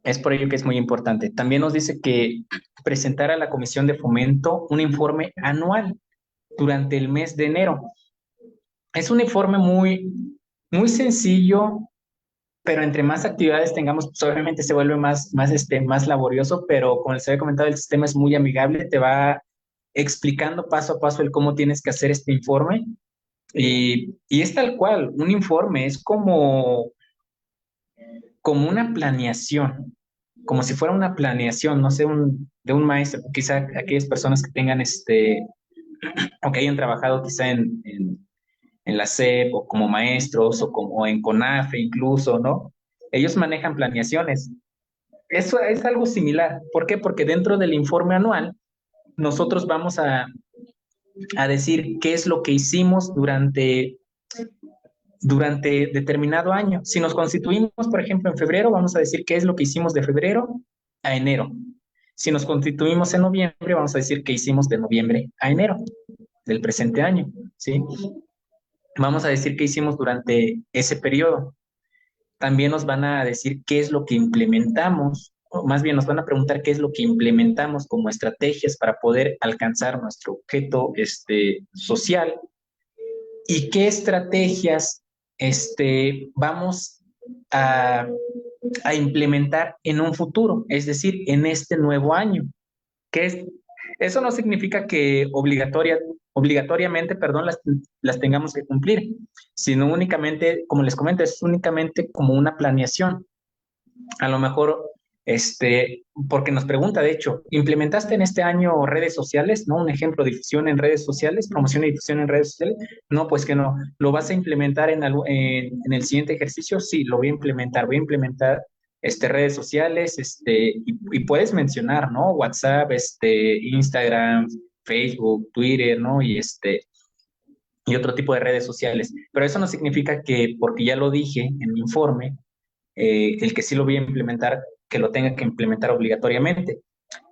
Es por ello que es muy importante. También nos dice que presentar a la Comisión de Fomento un informe anual durante el mes de enero. Es un informe muy sencillo, pero entre más actividades tengamos, pues obviamente se vuelve más laborioso, pero como les había comentado, el sistema es muy amigable, te va explicando paso a paso el cómo tienes que hacer este informe y es tal cual, un informe es como una planeación, como si fuera una planeación, no sé, de un maestro, quizá aquellas personas que tengan o que hayan trabajado quizá en la SEP o como maestros o como en CONAFE incluso, ¿no? Ellos manejan planeaciones. Eso es algo similar. ¿Por qué? Porque dentro del informe anual nosotros vamos a decir qué es lo que hicimos durante determinado año. Si nos constituimos, por ejemplo, en febrero, vamos a decir qué es lo que hicimos de febrero a enero. Si nos constituimos en noviembre, vamos a decir qué hicimos de noviembre a enero del presente año, ¿sí? Vamos a decir qué hicimos durante ese periodo. También nos van a decir qué es lo que implementamos, o más bien nos van a preguntar qué es lo que implementamos como estrategias para poder alcanzar nuestro objeto social. y qué estrategias vamos a, a implementar en un futuro, es decir, en este nuevo año. Que es, eso no significa que obligatoriamente, perdón, las tengamos que cumplir, sino únicamente, como les comento, es únicamente como una planeación. A lo mejor, porque nos pregunta, de hecho, ¿implementaste en este año redes sociales? ¿No? Un ejemplo, difusión en redes sociales, promoción y difusión en redes sociales. No, pues que no. ¿Lo vas a implementar en el siguiente ejercicio? Sí, lo voy a implementar. Voy a implementar redes sociales, y puedes mencionar, ¿no? WhatsApp, Instagram, Facebook, Twitter, ¿no? Y otro tipo de redes sociales. Pero eso no significa que, porque ya lo dije en mi informe, el que sí lo voy a implementar, que lo tenga que implementar obligatoriamente.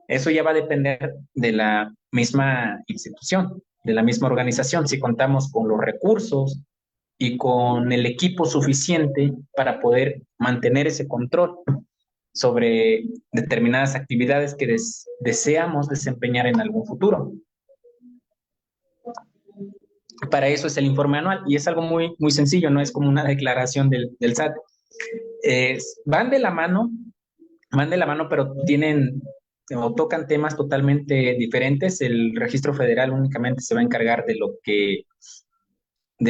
Eso ya va a depender de la misma institución, de la misma organización, si contamos con los recursos y con el equipo suficiente para poder mantener ese control sobre determinadas actividades que deseamos desempeñar en algún futuro. Para eso es el informe anual y es algo muy, muy sencillo, no es como una declaración del SAT. Van de la mano, pero tienen o tocan temas totalmente diferentes. El registro federal únicamente se va a encargar de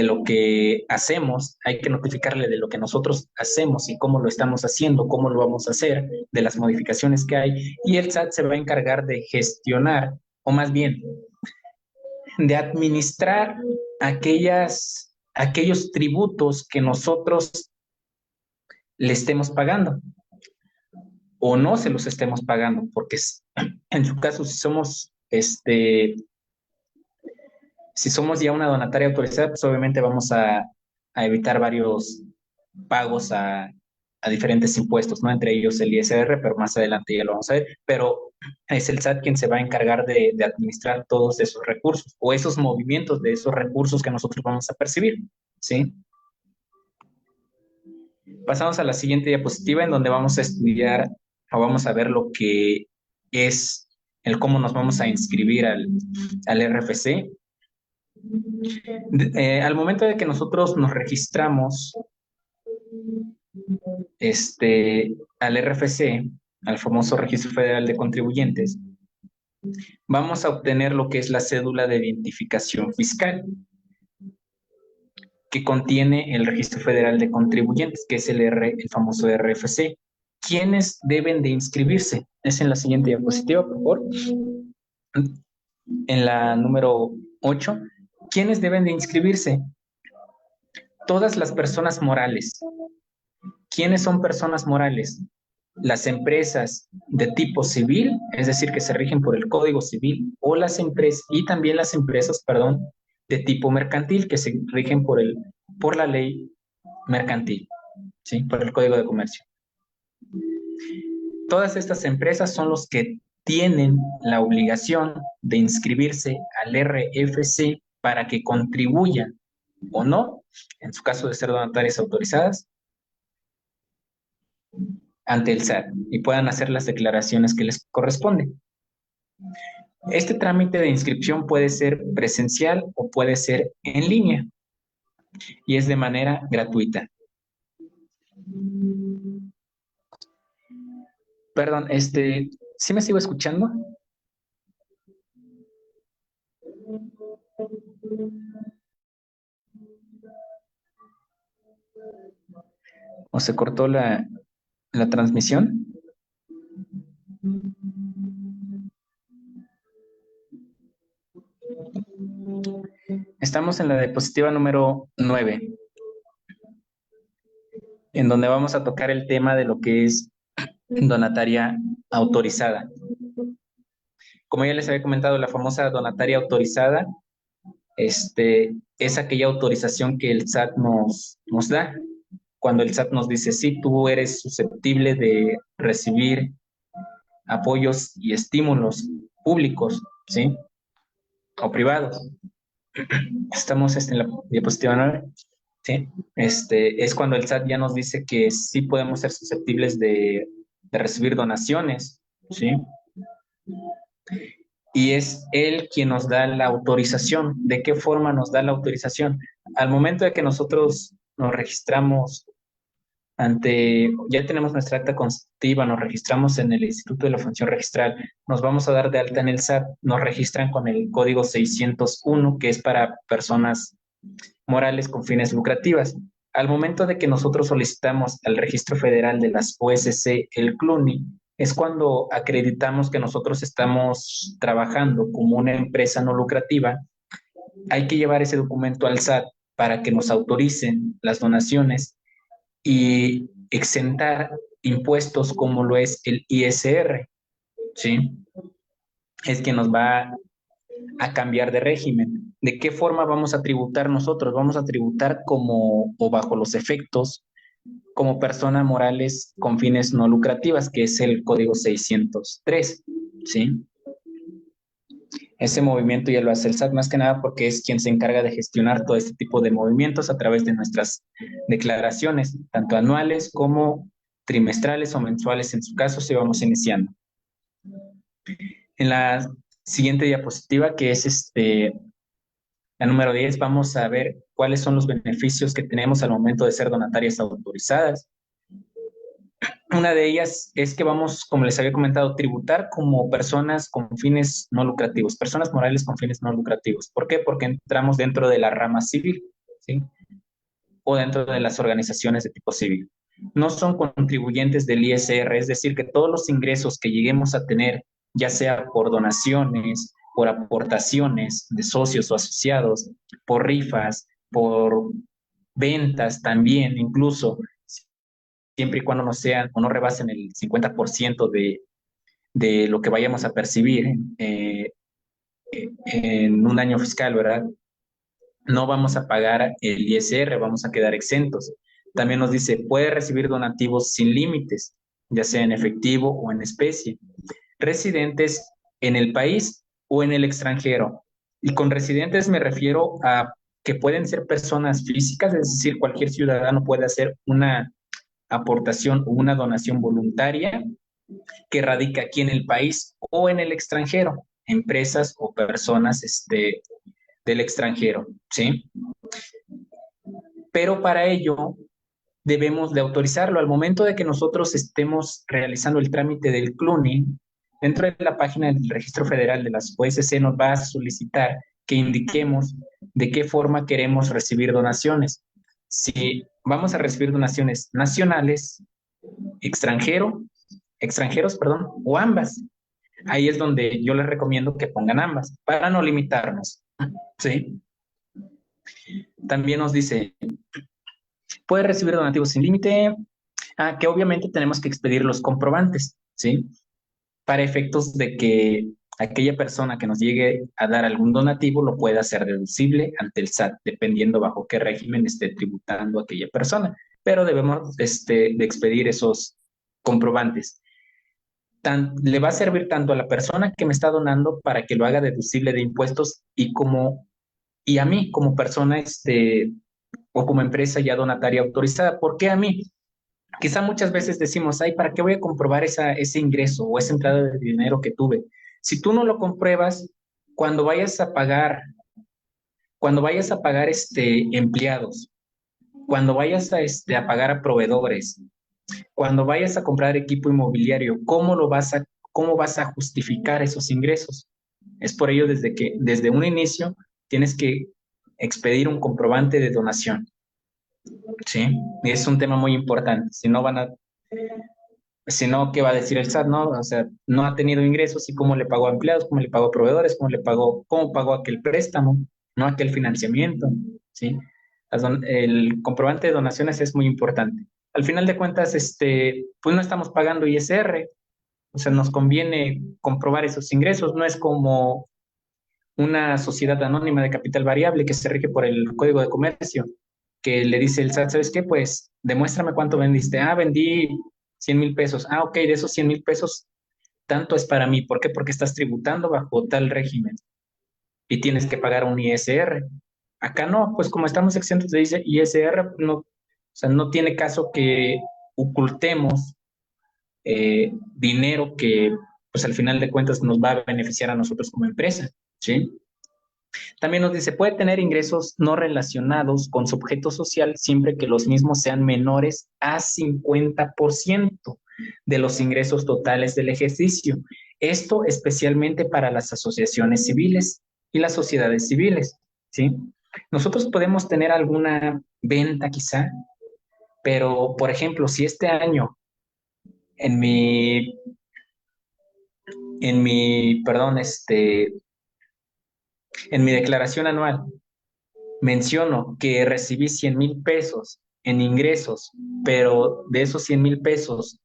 lo que hacemos, hay que notificarle de lo que nosotros hacemos y cómo lo estamos haciendo, cómo lo vamos a hacer, de las modificaciones que hay, y el SAT se va a encargar de gestionar, o más bien, de administrar aquellos tributos que nosotros le estemos pagando o no se los estemos pagando, porque en su caso, si somos ya una donataria autorizada, pues obviamente vamos a evitar varios pagos a diferentes impuestos, ¿no? Entre ellos el ISR, pero más adelante ya lo vamos a ver. Pero es el SAT quien se va a encargar de administrar todos esos recursos o esos movimientos de esos recursos que nosotros vamos a percibir, ¿sí? Pasamos a la siguiente diapositiva en donde vamos a estudiar o vamos a ver lo que es el cómo nos vamos a inscribir al RFC. Al momento de que nosotros nos registramos al RFC, al famoso Registro Federal de Contribuyentes, vamos a obtener lo que es la cédula de identificación fiscal, que contiene el Registro Federal de Contribuyentes, que es el famoso RFC. ¿Quiénes deben de inscribirse? Es en la siguiente diapositiva, por favor. En la número 8. ¿Quiénes deben de inscribirse? Todas las personas morales. ¿Quiénes son personas morales? Las empresas de tipo civil, es decir, que se rigen por el Código Civil, o las empresas, y también las empresas, perdón, de tipo mercantil, que se rigen por la ley mercantil, ¿sí? Por el Código de Comercio. Todas estas empresas son los que tienen la obligación de inscribirse al RFC para que contribuyan o no, en su caso de ser donatarias autorizadas, ante el SAT y puedan hacer las declaraciones que les corresponden. Este trámite de inscripción puede ser presencial o puede ser en línea y es de manera gratuita. Perdón, ¿sí me sigo escuchando? ¿O se cortó la transmisión? Estamos en la diapositiva número 9, en donde vamos a tocar el tema de lo que es donataria autorizada. Como ya les había comentado, la famosa donataria autorizada es aquella autorización que el SAT nos da. Cuando el SAT nos dice, sí, tú eres susceptible de recibir apoyos y estímulos públicos, ¿sí? O privados. Estamos en la diapositiva 9, ¿sí? Es cuando el SAT ya nos dice que sí podemos ser susceptibles de recibir donaciones, ¿sí? Y es él quien nos da la autorización. ¿De qué forma nos da la autorización? al momento de que nosotros nos registramos ya tenemos nuestra acta constitutiva, nos registramos en el Instituto de la Función Registral, nos vamos a dar de alta en el SAT, nos registran con el código 601, que es para personas morales con fines lucrativas. Al momento de que nosotros solicitamos al Registro Federal de las OSC, el CLUNY, es cuando acreditamos que nosotros estamos trabajando como una empresa no lucrativa. Hay que llevar ese documento al SAT para que nos autoricen las donaciones y exentar impuestos como lo es el ISR, ¿sí? Es que nos va a cambiar de régimen. ¿De qué forma vamos a tributar nosotros? Vamos a tributar como o bajo los efectos como personas morales con fines no lucrativas, que es el código 603, ¿sí? Ese movimiento ya lo hace el SAT más que nada porque es quien se encarga de gestionar todo este tipo de movimientos a través de nuestras declaraciones, tanto anuales como trimestrales o mensuales en su caso, si vamos iniciando. En la siguiente diapositiva, que es la número 10, vamos a ver cuáles son los beneficios que tenemos al momento de ser donatarias autorizadas. Una de ellas es que vamos, como les había comentado, tributar como personas con fines no lucrativos, personas morales con fines no lucrativos. ¿Por qué? Porque entramos dentro de la rama civil, ¿sí? O dentro de las organizaciones de tipo civil. No son contribuyentes del ISR, es decir, que todos los ingresos que lleguemos a tener, ya sea por donaciones, por aportaciones de socios o asociados, por rifas, por ventas también, incluso siempre y cuando no sean o no rebasen el 50% de lo que vayamos a percibir en un año fiscal, ¿verdad? No vamos a pagar el ISR, vamos a quedar exentos. También nos dice, puede recibir donativos sin límites, ya sea en efectivo o en especie, residentes en el país o en el extranjero. Y con residentes me refiero a que pueden ser personas físicas, es decir, cualquier ciudadano puede hacer una aportación o una donación voluntaria que radica aquí en el país o en el extranjero, empresas o personas del extranjero, ¿sí? Pero para ello debemos de autorizarlo. Al momento de que nosotros estemos realizando el trámite del CLUNY, dentro de la página del Registro Federal de las OSC nos va a solicitar que indiquemos de qué forma queremos recibir donaciones. Si vamos a recibir donaciones nacionales, extranjeros, perdón, o ambas. Ahí es donde yo les recomiendo que pongan ambas para no limitarnos, ¿sí? También nos dice, puede recibir donativos sin límite, que obviamente tenemos que expedir los comprobantes, ¿sí? Para efectos de que aquella persona que nos llegue a dar algún donativo lo pueda hacer deducible ante el SAT, dependiendo bajo qué régimen esté tributando aquella persona. Pero debemos de expedir esos comprobantes. Le va a servir tanto a la persona que me está donando para que lo haga deducible de impuestos y a mí como persona o como empresa ya donataria autorizada. ¿Por qué a mí? Quizá muchas veces decimos, ay, ¿para qué voy a comprobar ese ingreso o esa entrada de dinero que tuve? Si tú no lo compruebas, cuando vayas a pagar, cuando vayas a pagar empleados, cuando vayas a pagar a proveedores, cuando vayas a comprar equipo inmobiliario, cómo vas a justificar esos ingresos? Es por ello desde un inicio tienes que expedir un comprobante de donación, ¿sí? Y es un tema muy importante. Si no, ¿qué va a decir el SAT? No, o sea, no ha tenido ingresos y cómo le pagó a empleados, cómo le pagó a proveedores, cómo pagó aquel préstamo, no aquel financiamiento, ¿sí? El comprobante de donaciones es muy importante. Al final de cuentas, pues no estamos pagando ISR, o sea, nos conviene comprobar esos ingresos, no es como una sociedad anónima de capital variable que se rige por el Código de Comercio, que le dice el SAT, ¿sabes qué? Pues demuéstrame cuánto vendiste. Vendí 100,000 pesos. Ok, de esos 100,000 pesos, tanto es para mí. ¿Por qué? Porque estás tributando bajo tal régimen y tienes que pagar un ISR. Acá no, pues como estamos exentos de ISR, no, o sea, no tiene caso que ocultemos dinero que, pues al final de cuentas, nos va a beneficiar a nosotros como empresa, ¿sí? También nos dice, puede tener ingresos no relacionados con su objeto social siempre que los mismos sean menores a 50% de los ingresos totales del ejercicio. Esto especialmente para las asociaciones civiles y las sociedades civiles, ¿sí? Nosotros podemos tener alguna venta quizá, pero por ejemplo, si este año en perdón, en mi declaración anual menciono que recibí 100,000 pesos en ingresos, pero de esos 100,000 pesos,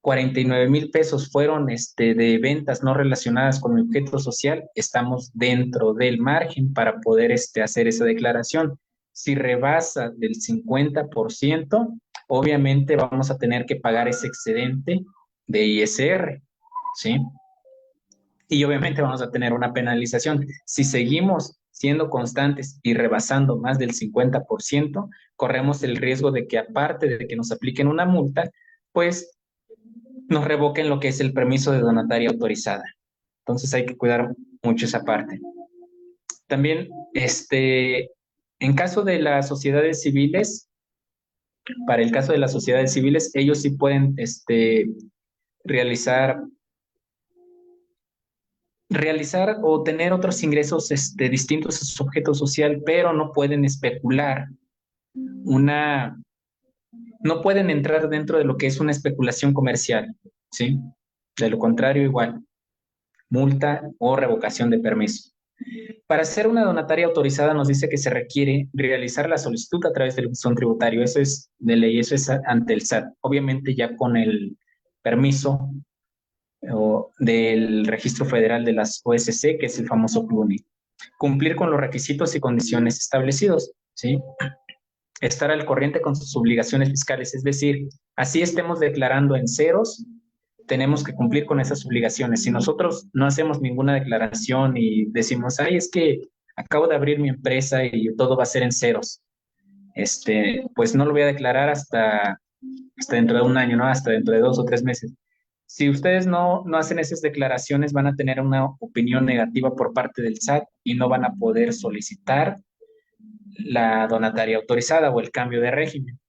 49,000 pesos fueron de ventas no relacionadas con el objeto social, estamos dentro del margen para poder hacer esa declaración. Si rebasa del 50%, obviamente vamos a tener que pagar ese excedente de ISR, ¿sí? Y obviamente vamos a tener una penalización. Si seguimos siendo constantes y rebasando más del 50%, corremos el riesgo de que aparte de que nos apliquen una multa, pues nos revoquen lo que es el permiso de donataria autorizada. Entonces hay que cuidar mucho esa parte. También, en caso de las sociedades civiles, para el caso de las sociedades civiles, ellos sí pueden realizar o tener otros ingresos distintos a su objeto social, pero no pueden especular una, no pueden entrar dentro de lo que es una especulación comercial, ¿sí? De lo contrario, igual, multa o revocación de permiso. Para ser una donataria autorizada nos dice que se requiere realizar la solicitud a través del buzón tributario. Eso es de ley, eso es ante el SAT. Obviamente ya con el permiso o del Registro Federal de las OSC, que es el famoso CLUNI. Cumplir con los requisitos y condiciones establecidos, ¿sí? Estar al corriente con sus obligaciones fiscales, es decir, así estemos declarando en ceros, tenemos que cumplir con esas obligaciones. Si nosotros no hacemos ninguna declaración y decimos, ay, es que acabo de abrir mi empresa y todo va a ser en ceros, pues no lo voy a declarar hasta dentro de un año, ¿no? Hasta dentro de 2 o 3 meses. Si ustedes no hacen esas declaraciones, van a tener una opinión negativa por parte del SAT y no van a poder solicitar la donataria autorizada o el cambio de régimen.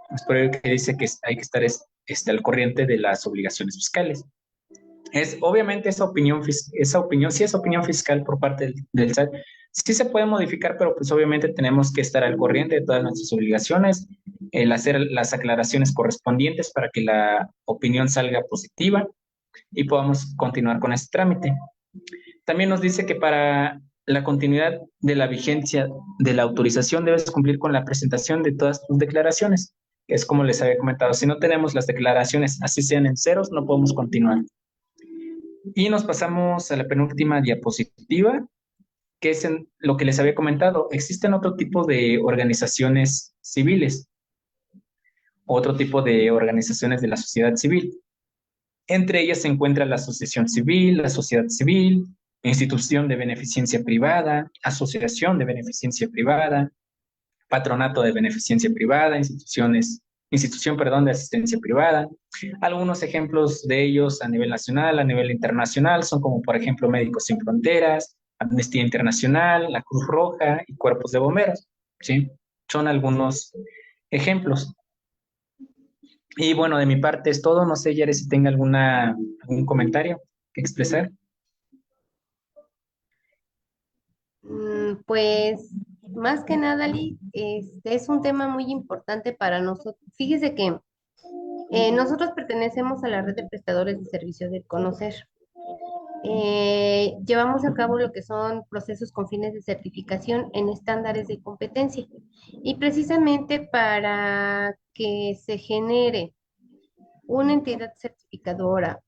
Es por ello que dice que hay que estar al corriente de las obligaciones fiscales. Obviamente esa opinión, sí es opinión fiscal por parte del SAT, sí se puede modificar, pero pues obviamente tenemos que estar al corriente de todas nuestras obligaciones, el hacer las aclaraciones correspondientes para que la opinión salga positiva y podamos continuar con este trámite. También nos dice que para la continuidad de la vigencia de la autorización debes cumplir con la presentación de todas tus declaraciones, que es como les había comentado, si no tenemos las declaraciones, así sean en ceros, no podemos continuar. Y nos pasamos a la penúltima diapositiva, que es en lo que les había comentado. Existen otro tipo de organizaciones civiles, otro tipo de organizaciones de la sociedad civil. Entre ellas se encuentra la asociación civil, la sociedad civil, institución de beneficencia privada, asociación de beneficencia privada, patronato de beneficencia privada, institución, perdón, de asistencia privada. Algunos ejemplos de ellos a nivel nacional, a nivel internacional, son como por ejemplo Médicos Sin Fronteras, Amnistía Internacional, la Cruz Roja y cuerpos de bomberos, ¿sí? Son algunos ejemplos. Y bueno, de mi parte es todo. No sé, Yare, si tenga algún comentario que expresar. Pues más que nada, Lee, este es un tema muy importante para nosotros. Fíjese que nosotros pertenecemos a la red de prestadores de servicios del conocer. Llevamos a cabo lo que son procesos con fines de certificación en estándares de competencia. Y precisamente para que se genere una entidad certificadora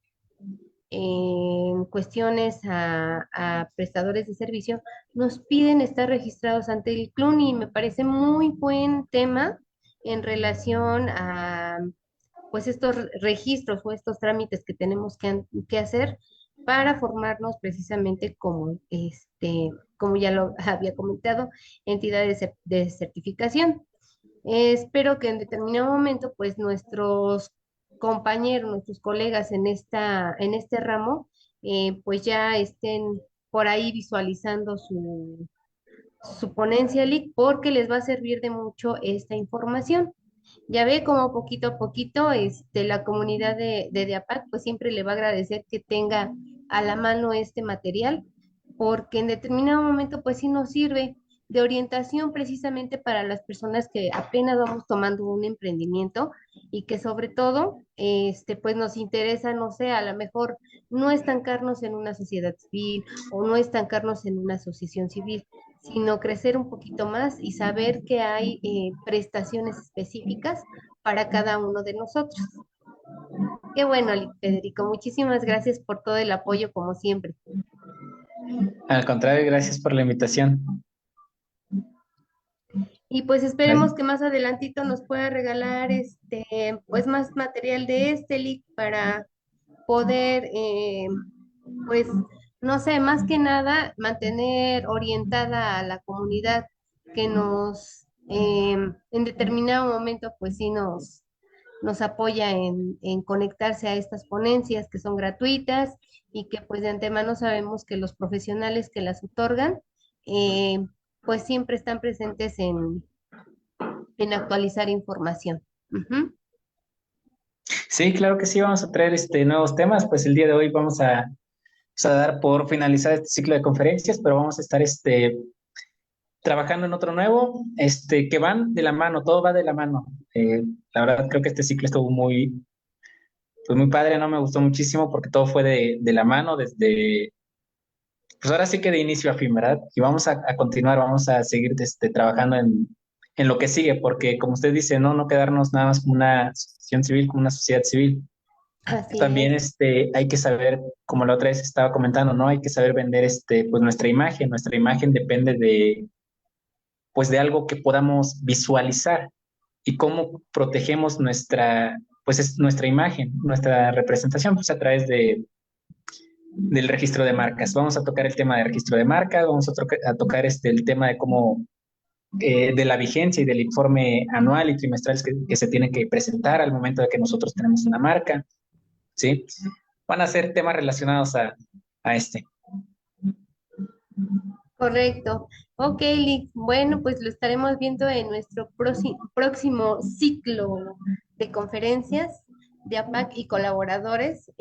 en cuestiones a prestadores de servicio, nos piden estar registrados ante el CLUNY y me parece muy buen tema en relación a pues estos registros o estos trámites que tenemos que hacer para formarnos precisamente como como ya lo había comentado, entidades de certificación. Espero que en determinado momento, pues nuestros compañeros, nuestros colegas en este ramo, pues ya estén por ahí visualizando su ponencia, Lick, porque les va a servir de mucho esta información. Ya ve como poquito a poquito la comunidad de APAC pues siempre le va a agradecer que tenga a la mano este material, porque en determinado momento pues sí nos sirve de orientación precisamente para las personas que apenas vamos tomando un emprendimiento y que sobre todo pues nos interesa, no sé, a lo mejor no estancarnos en una sociedad civil o no estancarnos en una asociación civil, sino crecer un poquito más y saber que hay prestaciones específicas para cada uno de nosotros. Qué bueno, Federico, muchísimas gracias por todo el apoyo como siempre. Al contrario, gracias por la invitación. Y pues esperemos Gracias. que más adelantito nos pueda regalar pues más material de Lick para poder pues no sé, más que nada mantener orientada a la comunidad que en determinado momento pues sí nos apoya en conectarse a estas ponencias que son gratuitas y que pues de antemano sabemos que los profesionales que las otorgan eh, pues siempre están presentes en actualizar información. Ujú. Sí, claro que sí, vamos a traer nuevos temas. Pues el día de hoy vamos a dar por finalizar este ciclo de conferencias, pero vamos a estar trabajando en otro nuevo, que van de la mano, todo va de la mano. La verdad creo que este ciclo estuvo pues muy padre, ¿no? Me gustó muchísimo porque todo fue de la mano desde, pues ahora sí que de inicio a fin, ¿verdad? Y vamos a continuar, vamos a seguir trabajando en lo que sigue, porque como usted dice, no, no quedarnos nada más como una asociación civil, como una sociedad civil. Así También es. hay que saber, como la otra vez estaba comentando, ¿no? Hay que saber vender pues nuestra imagen. Nuestra imagen depende pues de algo que podamos visualizar y cómo protegemos pues es nuestra imagen, nuestra representación, pues a través del registro de marcas. Vamos a tocar el tema de registro de marcas, vamos a tocar el tema de cómo, de la vigencia y del informe anual y trimestral que se tiene que presentar al momento de que nosotros tenemos una marca, ¿sí? Van a ser temas relacionados a este. Correcto. Ok, Lick. Bueno, pues lo estaremos viendo en nuestro próximo ciclo de conferencias de APAC y colaboradores.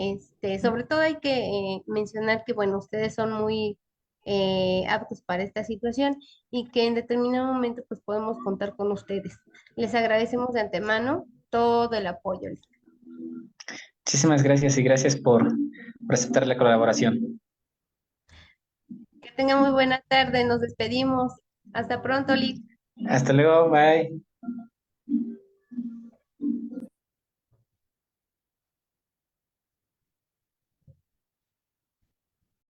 Sobre todo hay que mencionar que, bueno, ustedes son muy aptos para esta situación y que en determinado momento pues podemos contar con ustedes. Les agradecemos de antemano todo el apoyo, Lick. Muchísimas gracias y gracias por aceptar la colaboración. Que tengan muy buena tarde. Nos despedimos. Hasta pronto, Lick. Hasta luego, bye.